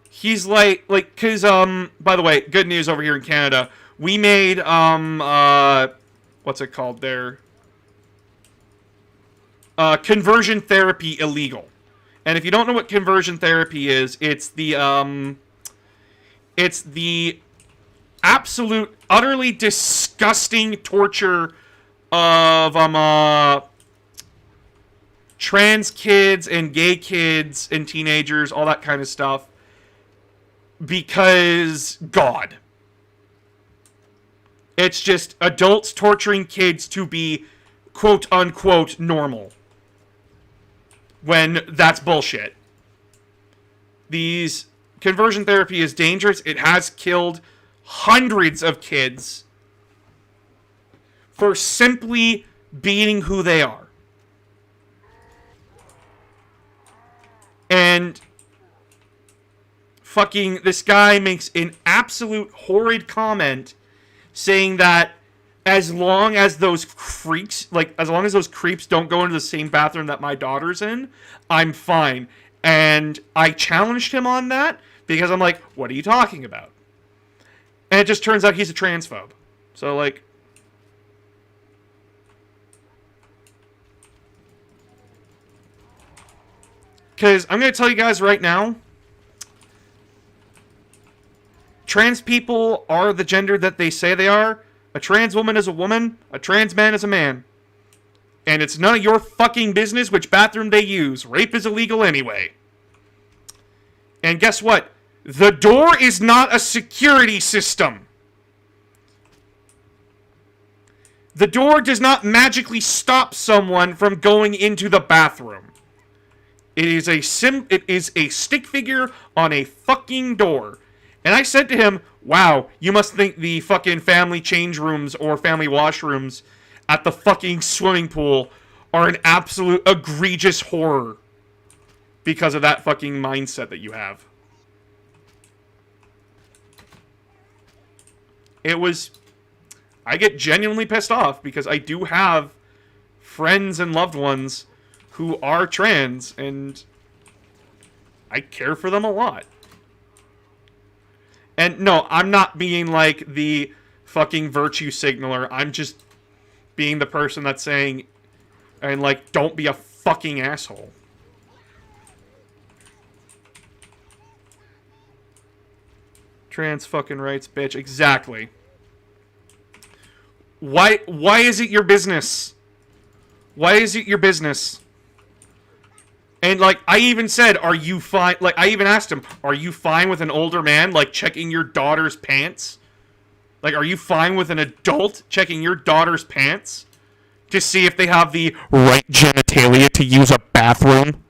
he's like, cause, by the way, good news over here in Canada. We made, what's it called there? Conversion therapy illegal. And if you don't know what conversion therapy is, it's the absolute, utterly disgusting torture of trans kids and gay kids and teenagers, all that kind of stuff, because God. It's just adults torturing kids to be quote unquote normal. when that's bullshit. These conversion therapy is dangerous. It has killed hundreds of kids for simply being who they are. And fucking this guy makes an absolute horrid comment saying that as long as those creeps, as long as those creeps don't go into the same bathroom that my daughter's in, I'm fine. And I challenged him on that because I'm like, what are you talking about? And it just turns out he's a transphobe. So, like, because I'm going to tell you guys right now, trans people are the gender that they say they are. A trans woman is a woman. A trans man is a man. And it's none of your fucking business which bathroom they use. Rape is illegal anyway. And guess what? The door is not a security system. The door does not magically stop someone from going into the bathroom. It is a stick figure on a fucking door. And I said to him, wow, you must think the fucking family change rooms or family washrooms at the fucking swimming pool are an absolute egregious horror because of that fucking mindset that you have. I get genuinely pissed off because I do have friends and loved ones who are trans, and I care for them a lot. And no, I'm not being like the fucking virtue signaler. I'm just being the person that's saying, and like, don't be a fucking asshole. Trans fucking rights, bitch. Exactly. Why is it your business? Why is it your business? And, like, I even said, are you fine? Like, I even asked him, are you fine with an older man, like, checking your daughter's pants? Like, are you fine with an adult checking your daughter's pants? To see if they have the right genitalia to use a bathroom?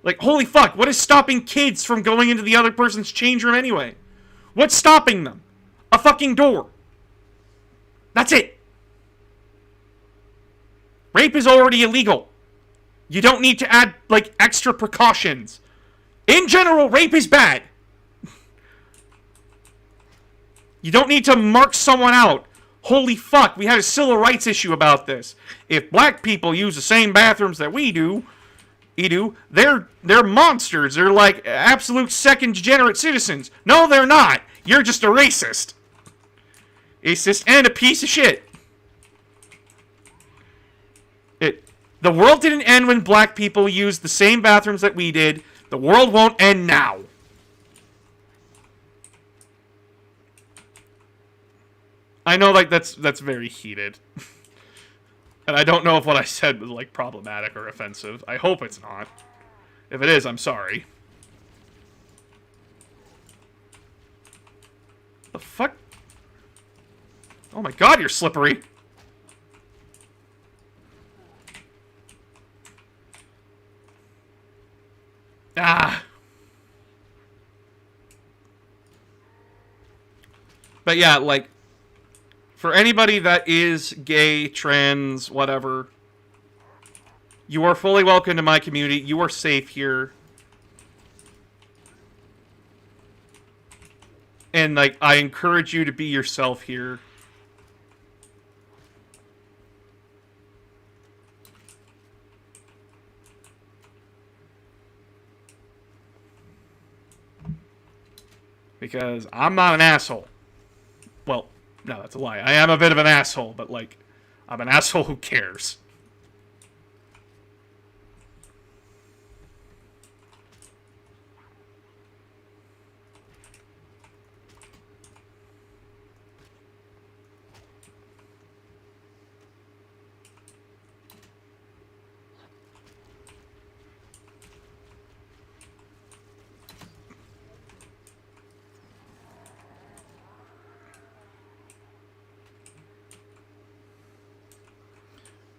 Like, holy fuck, what is stopping kids from going into the other person's change room anyway? What's stopping them? A fucking door. That's it. Rape is already illegal. You don't need to add, like, extra precautions. In general, rape is bad. You don't need to mark someone out. Holy fuck, we had a civil rights issue about this. If black people use the same bathrooms that we do, they're monsters. They're like absolute second-degenerate citizens. No, they're not. You're just a racist. Racist and a piece of shit. The world didn't end when black people used the same bathrooms that we did. The world won't end now. I know, like, that's very heated. And I don't know if what I said was, like, problematic or offensive. I hope it's not. If it is, I'm sorry. The fuck? Oh my god, you're slippery. Ah. But yeah, like, for anybody that is gay, trans, whatever, you are fully welcome to my community. You are safe here. And, like, I encourage you to be yourself here. Because I'm not an asshole. Well, no, that's a lie. I am a bit of an asshole, but, like, I'm an asshole who cares.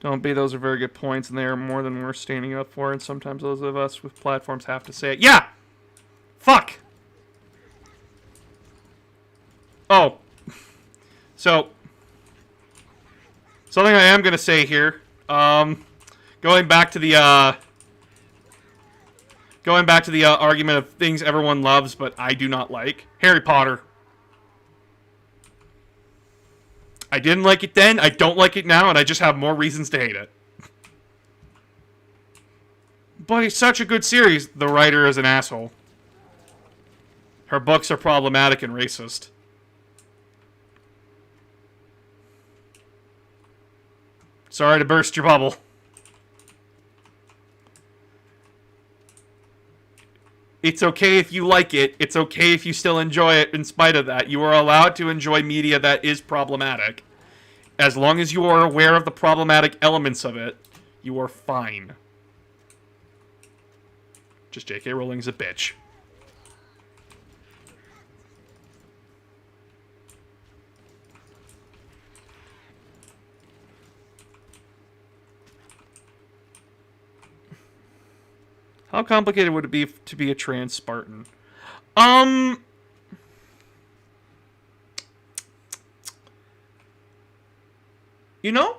Don't be. Those are very good points, and they are more than worth standing up for. And sometimes those of us with platforms have to say it. Yeah. Fuck. Oh. So. Something I am gonna say here. Going back to the argument of things everyone loves but I do not like. Harry Potter. I didn't like it then, I don't like it now, and I just have more reasons to hate it. But it's such a good series. The writer is an asshole. Her books are problematic and racist. Sorry to burst your bubble. It's okay if you like it. It's okay if you still enjoy it in spite of that. You are allowed to enjoy media that is problematic. As long as you are aware of the problematic elements of it, you are fine. Just J.K. Rowling's a bitch. How complicated would it be to be a trans Spartan? You know,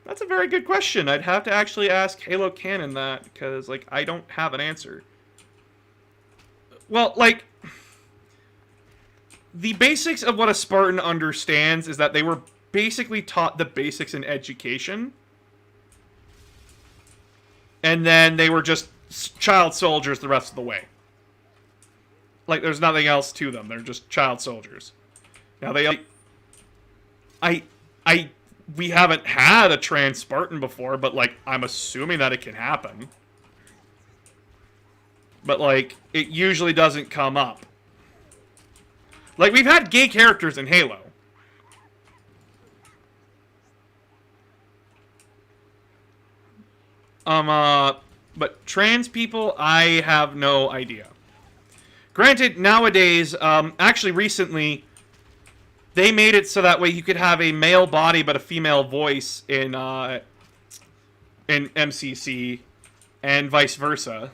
that's a very good question. I'd have to actually ask Halo Canon that, because, like, I don't have an answer. Well, like, the basics of what a Spartan understands is that they were basically taught the basics in education. And then they were just child soldiers the rest of the way. Like, there's nothing else to them. They're just child soldiers. Now, we haven't had a trans Spartan before, but, like, I'm assuming that it can happen. But, like, it usually doesn't come up. Like, we've had gay characters in Halo. But trans people, I have no idea. Granted, nowadays, actually recently, they made it so that way you could have a male body but a female voice in MCC, and vice versa.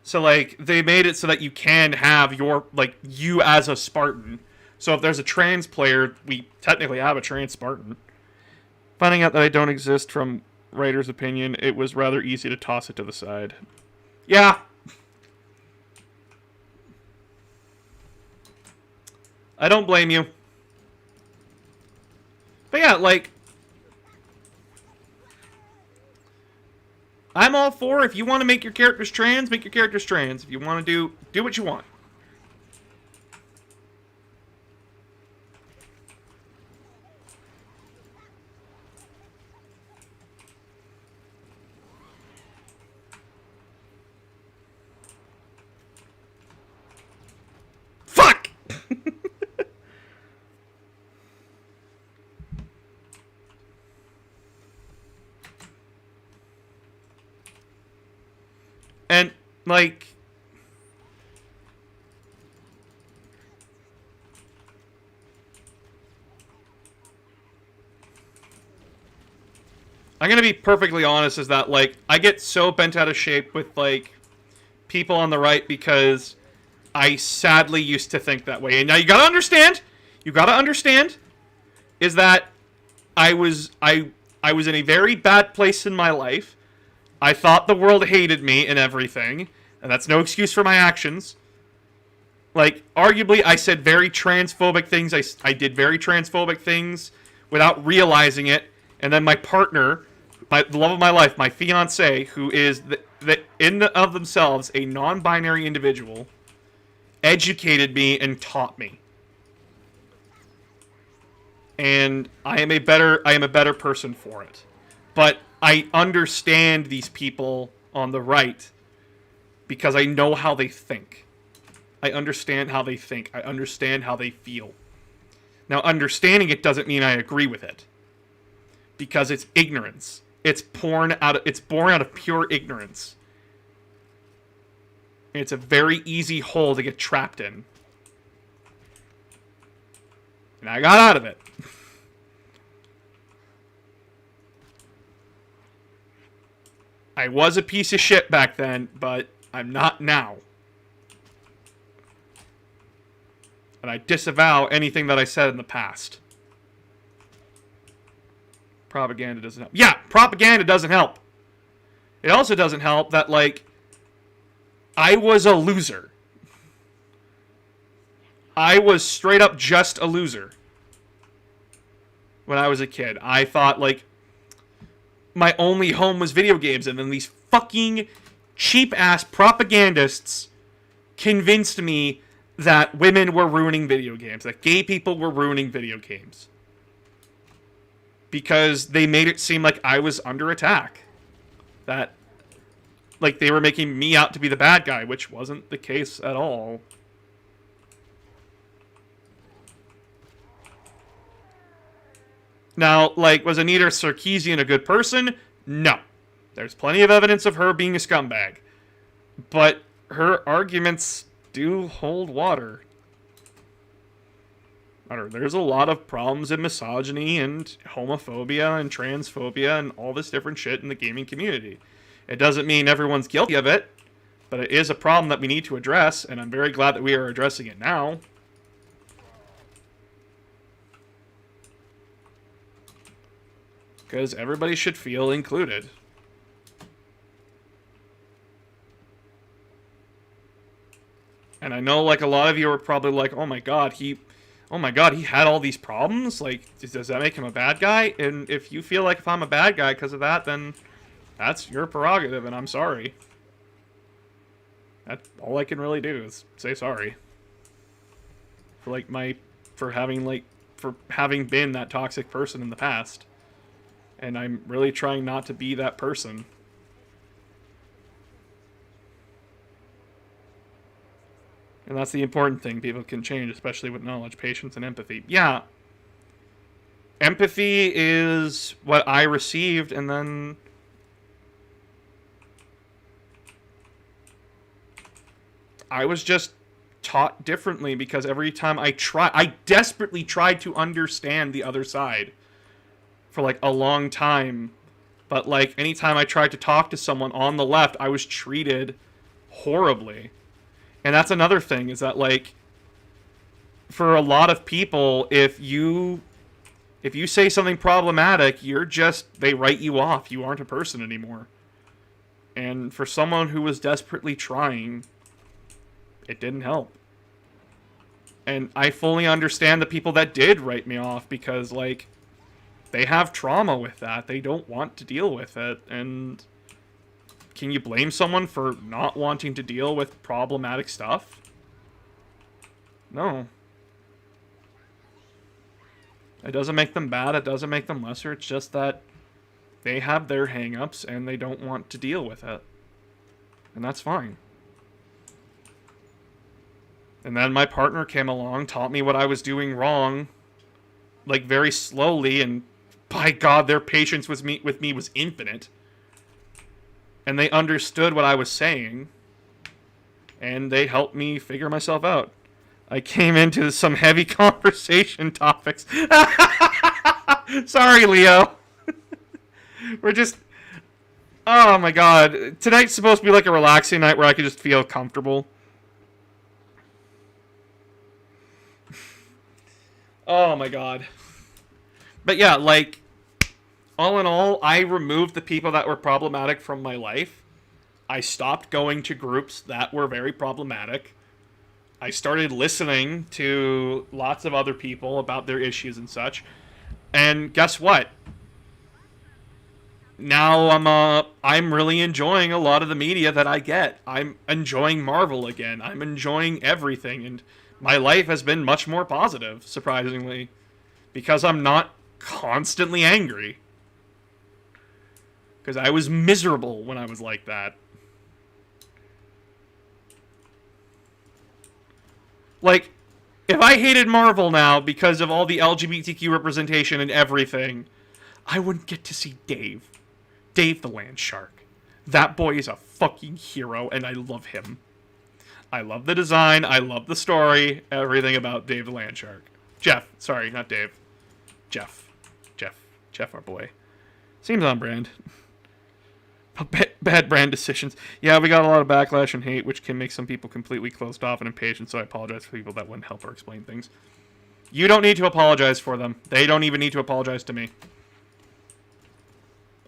So, like, they made it so that you can have you as a Spartan. So if there's a trans player, we technically have a trans Spartan. Finding out that I don't exist from writer's opinion, it was rather easy to toss it to the side. Yeah. I don't blame you. But yeah, like, I'm all for, if you want to make your characters trans, make your characters trans. If you want to do what you want. Fuck! And, like, I'm gonna be perfectly honest, is that, like, I get so bent out of shape with, like, people on the right because I sadly used to think that way. And now you gotta understand, is that I was in a very bad place in my life. I thought the world hated me and everything, and that's no excuse for my actions. Like, arguably, I said very transphobic things. I did very transphobic things without realizing it. And then my partner, the love of my life, my fiance, who is in and of themselves a non-binary individual, educated me and taught me. And I am a better person for it. But I understand these people on the right because I know how they think. I understand how they think. I understand how they feel. Now, understanding it doesn't mean I agree with it, because it's ignorance. It's born out of pure ignorance. And it's a very easy hole to get trapped in. And I got out of it. I was a piece of shit back then, but I'm not now. And I disavow anything that I said in the past. Propaganda doesn't help. Yeah, propaganda doesn't help. It also doesn't help that, like, I was a loser. I was straight up just a loser. When I was a kid. I thought, like, my only home was video games, and then these fucking cheap-ass propagandists convinced me that women were ruining video games, that gay people were ruining video games. Because they made it seem like I was under attack. That, like, they were making me out to be the bad guy, which wasn't the case at all. Now, like, was Anita Sarkeesian a good person? No. There's plenty of evidence of her being a scumbag. But her arguments do hold water. There's a lot of problems in misogyny and homophobia and transphobia and all this different shit in the gaming community. It doesn't mean everyone's guilty of it, but it is a problem that we need to address, and I'm very glad that we are addressing it now. Because everybody should feel included. And I know, like, a lot of you are probably like, oh my god, he had all these problems? Like, does that make him a bad guy? And if you feel like if I'm a bad guy because of that, then that's your prerogative, and I'm sorry. That's all I can really do is say sorry. For having been that toxic person in the past. And I'm really trying not to be that person. And that's the important thing. People can change, especially with knowledge, patience, and empathy. Yeah. Empathy is what I received, and then I was just taught differently because every time I desperately tried to understand the other side for, like, a long time. But, like, anytime I tried to talk to someone on the left, I was treated horribly. And that's another thing, is that, like, for a lot of people, if you say something problematic, they write you off. You aren't a person anymore. And for someone who was desperately trying, it didn't help. And I fully understand the people that did write me off, because, like, they have trauma with that. They don't want to deal with it. And can you blame someone for not wanting to deal with problematic stuff? No. It doesn't make them bad. It doesn't make them lesser. It's just that they have their hang-ups and they don't want to deal with it. And that's fine. And then my partner came along, taught me what I was doing wrong, like, very slowly, and by God, their patience with me was infinite. And they understood what I was saying, and they helped me figure myself out. I came into some heavy conversation topics. Sorry, Leo. We're just... Oh my god. Tonight's supposed to be like a relaxing night where I could just feel comfortable. Oh my god. But yeah, like, all in all, I removed the people that were problematic from my life. I stopped going to groups that were very problematic. I started listening to lots of other people about their issues and such. And guess what? Now I'm really enjoying a lot of the media that I get. I'm enjoying Marvel again. I'm enjoying everything, and my life has been much more positive, surprisingly, because I'm not constantly angry. Because I was miserable when I was like that. Like, if I hated Marvel now because of all the LGBTQ representation and everything, I wouldn't get to see Dave. Dave the Land Shark. That boy is a fucking hero, and I love him. I love the design, I love the story, everything about Dave the Land Shark. Jeff, sorry, not Dave. Jeff, our boy. Seems on brand. Bad brand decisions. Yeah, we got a lot of backlash and hate, which can make some people completely closed off and impatient, so I apologize for people that wouldn't help or explain things. You don't need to apologize for them. They don't even need to apologize to me.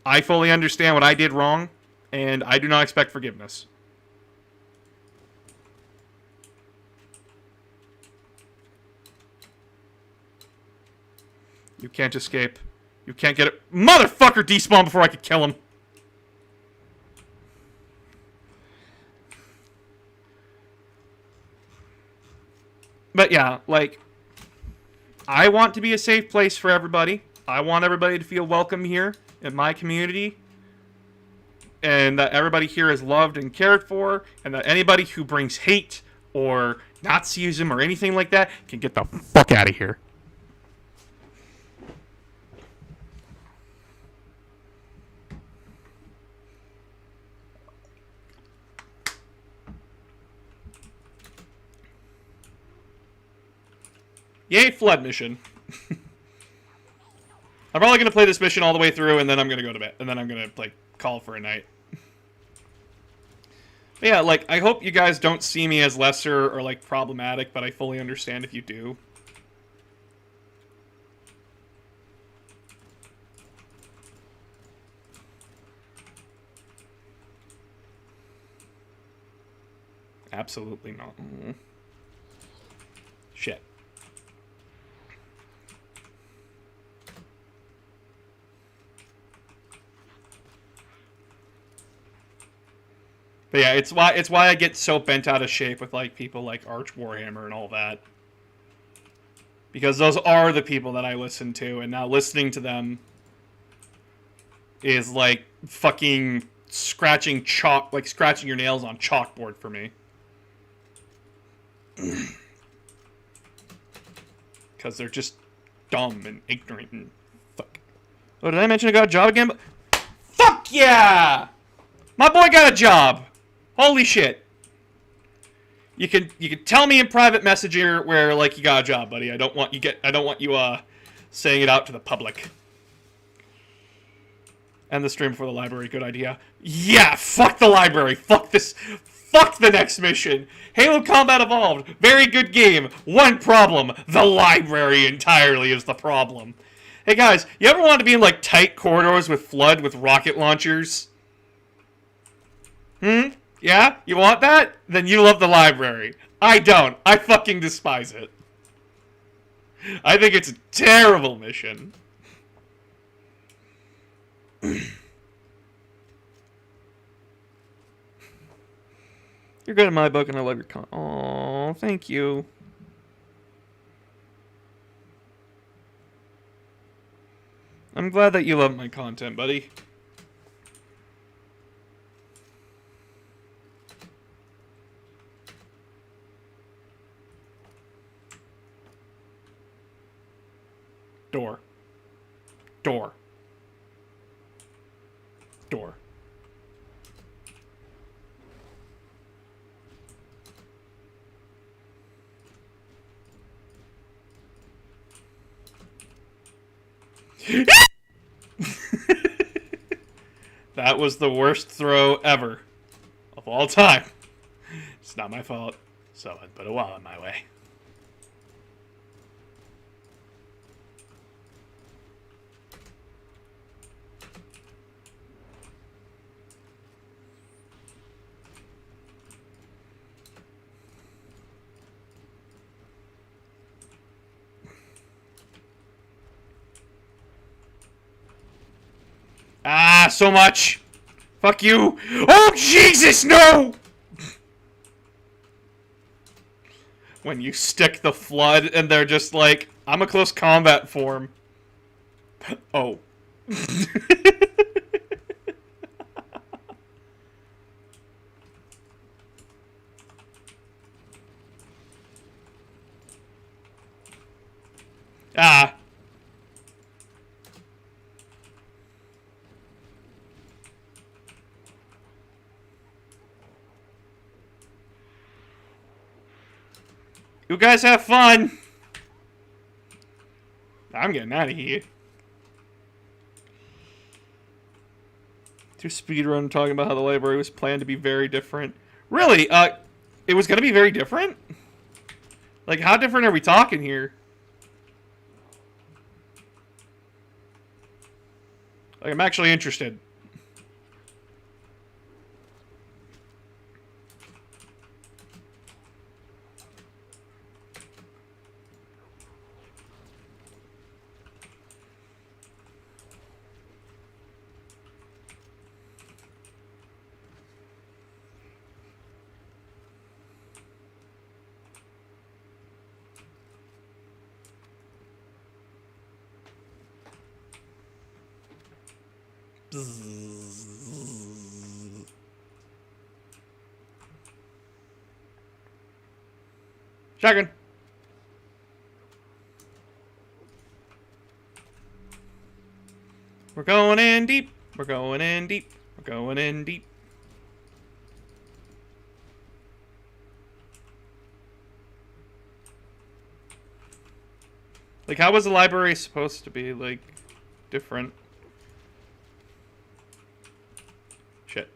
I fully understand what I did wrong, and I do not expect forgiveness. You can't escape. You can't get it. Motherfucker despawned before I could kill him. But yeah, like, I want to be a safe place for everybody. I want everybody to feel welcome here in my community. And that everybody here is loved and cared for. And that anybody who brings hate or Nazism or anything like that can get the fuck out of here. Yay, flood mission. I'm probably going to play this mission all the way through, and then I'm going to go to bed. And then I'm going to, like, call for a night. But yeah, like, I hope you guys don't see me as lesser or, like, problematic, but I fully understand if you do. Absolutely not. Shit. But yeah, it's why I get so bent out of shape with like people like Arch Warhammer and all that. Because those are the people that I listen to, and now listening to them is like fucking scratching your nails on chalkboard for me. Because they're just dumb and ignorant and fuck. Oh, did I mention I got a job again? Fuck yeah! My boy got a job! Holy shit. You can tell me in private messenger where like you got a job, buddy. I don't want you saying it out to the public. And the stream for the library, good idea. Yeah, fuck the library. Fuck this. Fuck the next mission. Halo Combat Evolved, very good game. One problem, the library entirely is the problem. Hey guys, you ever want to be in like tight corridors with flood with rocket launchers? Yeah? You want that? Then you love the library. I don't. I fucking despise it. I think it's a terrible mission. You're good in my book, and I love your con. Aww, thank you. I'm glad that you love my content, buddy. Door. Door. Door. That was the worst throw ever. Of all time. It's not my fault. Someone put a wall in my way. Ah, so much. Fuck you. Oh, Jesus, no! When you stick the flood and they're just like, I'm a close combat form. Oh. Ah. You guys have fun. I'm getting out of here. Through speedrun talking about how the library was planned to be very different. Really? It was going to be very different? Like, how different are we talking here? Like, I'm actually interested. Shotgun. We're going in deep. We're going in deep. We're going in deep. Like, how was the library supposed to be, like, different? Shit.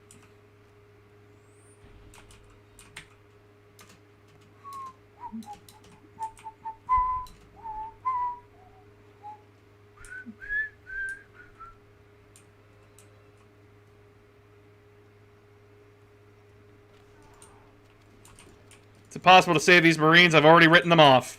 It's impossible to save these Marines. I've already written them off.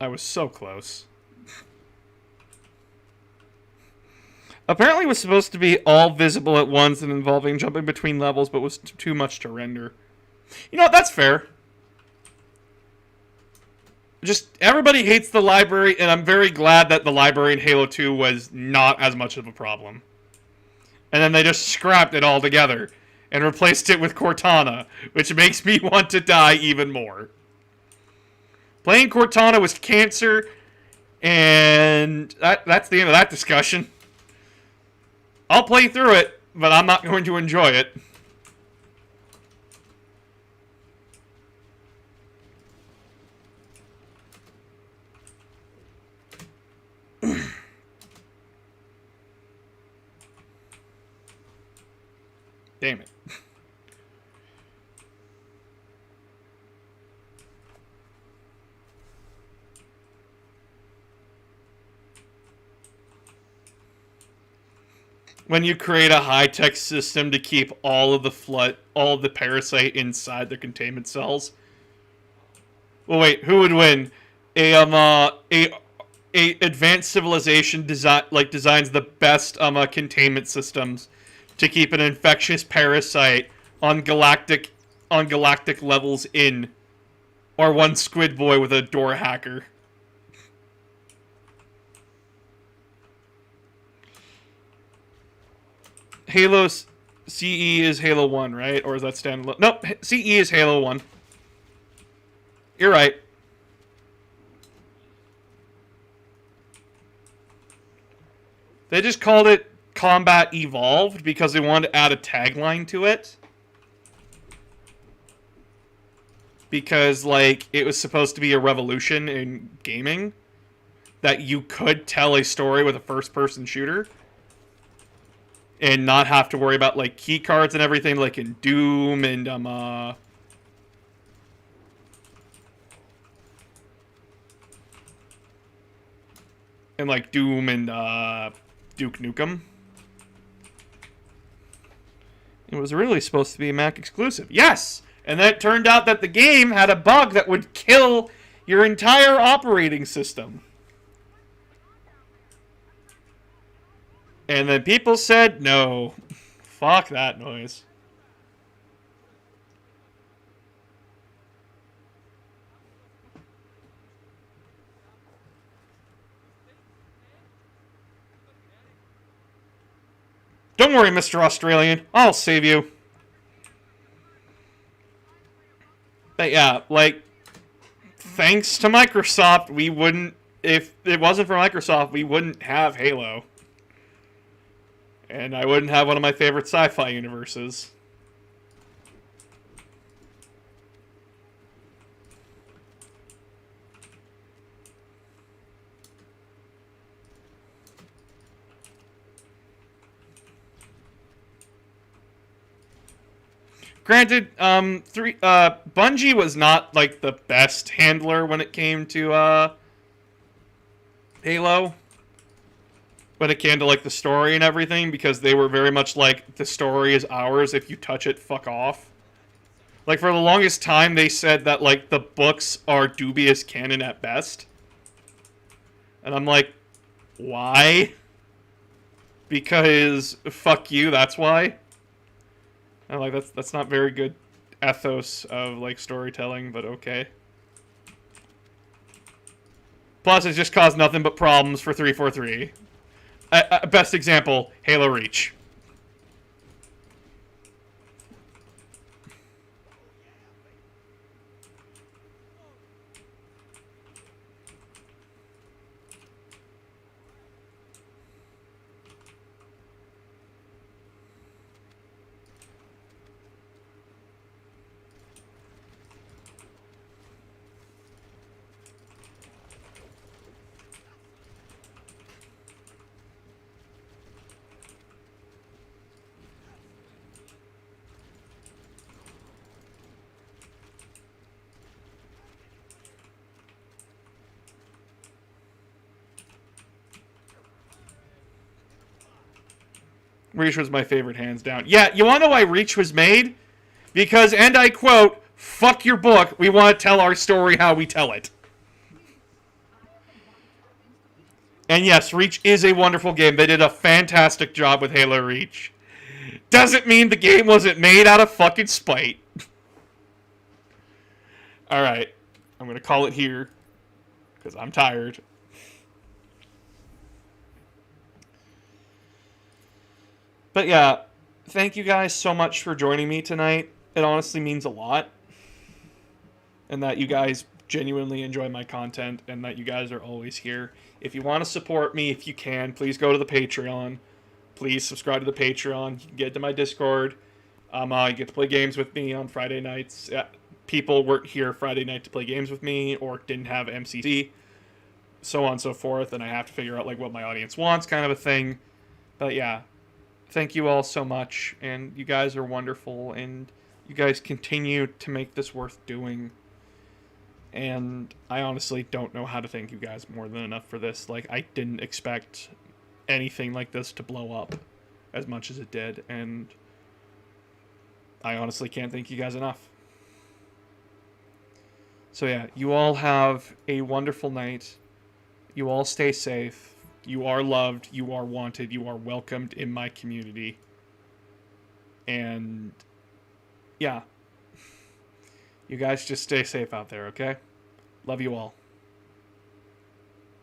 I was so close. Apparently it was supposed to be all visible at once and involving jumping between levels, but was too much to render. You know what? That's fair. Just, everybody hates the library, and I'm very glad that the library in Halo 2 was not as much of a problem. And then they just scrapped it all together and replaced it with Cortana, which makes me want to die even more. Playing Cortana was cancer, and that's the end of that discussion. I'll play through it, but I'm not going to enjoy it. Damn it. When you create a high-tech system to keep all of the parasite inside the containment cells. Well, wait, who would win? A advanced civilization designs the best containment systems to keep an infectious parasite on galactic levels in, or one squid boy with a door hacker. Halo CE is Halo 1, right? Or is that standalone? Nope, CE is Halo 1. You're right. They just called it Combat Evolved because they wanted to add a tagline to it. Because, like, it was supposed to be a revolution in gaming. That you could tell a story with a first-person shooter. And not have to worry about, like, key cards and everything, like in Doom and, and, like, Doom and, Duke Nukem. It was really supposed to be a Mac exclusive. Yes! And then it turned out that the game had a bug that would kill your entire operating system. And then people said, no. Fuck that noise. Don't worry, Mr. Australian. I'll save you. But yeah, like, thanks to Microsoft, we wouldn't... If it wasn't for Microsoft, we wouldn't have Halo. And I wouldn't have one of my favorite sci-fi universes. Granted, Bungie was not like the best handler when it came to Halo. When it came to like the story and everything, because they were very much like, the story is ours. If you touch it, fuck off. Like, for the longest time, they said that like the books are dubious canon at best, and I'm like, why? Because fuck you. That's why. I'm like, that's not very good ethos of like storytelling, but okay. Plus, it's just caused nothing but problems for 343. Best example, Halo Reach. Reach was my favorite, hands down. Yeah, you want to know why Reach was made? Because, and I quote, fuck your book, we want to tell our story how we tell it. And yes, Reach is a wonderful game. They did a fantastic job with Halo Reach. Doesn't mean the game wasn't made out of fucking spite. Alright, I'm going to call it here, because I'm tired. But yeah, thank you guys so much for joining me tonight. It honestly means a lot. And that you guys genuinely enjoy my content, and that you guys are always here. If you want to support me, if you can, please go to the Patreon. Please subscribe to the Patreon. You can get to my Discord. You get to play games with me on Friday nights. People weren't here Friday night to play games with me, or didn't have MCC, so on and so forth, and I have to figure out like what my audience wants, kind of a thing. But yeah, thank you all so much, and you guys are wonderful, and you guys continue to make this worth doing. And I honestly don't know how to thank you guys more than enough for this. Like, I didn't expect anything like this to blow up as much as it did, and I honestly can't thank you guys enough. So yeah, you all have a wonderful night. You all stay safe. You are loved. You are wanted. You are welcomed in my community. And yeah, you guys just stay safe out there, okay? Love you all.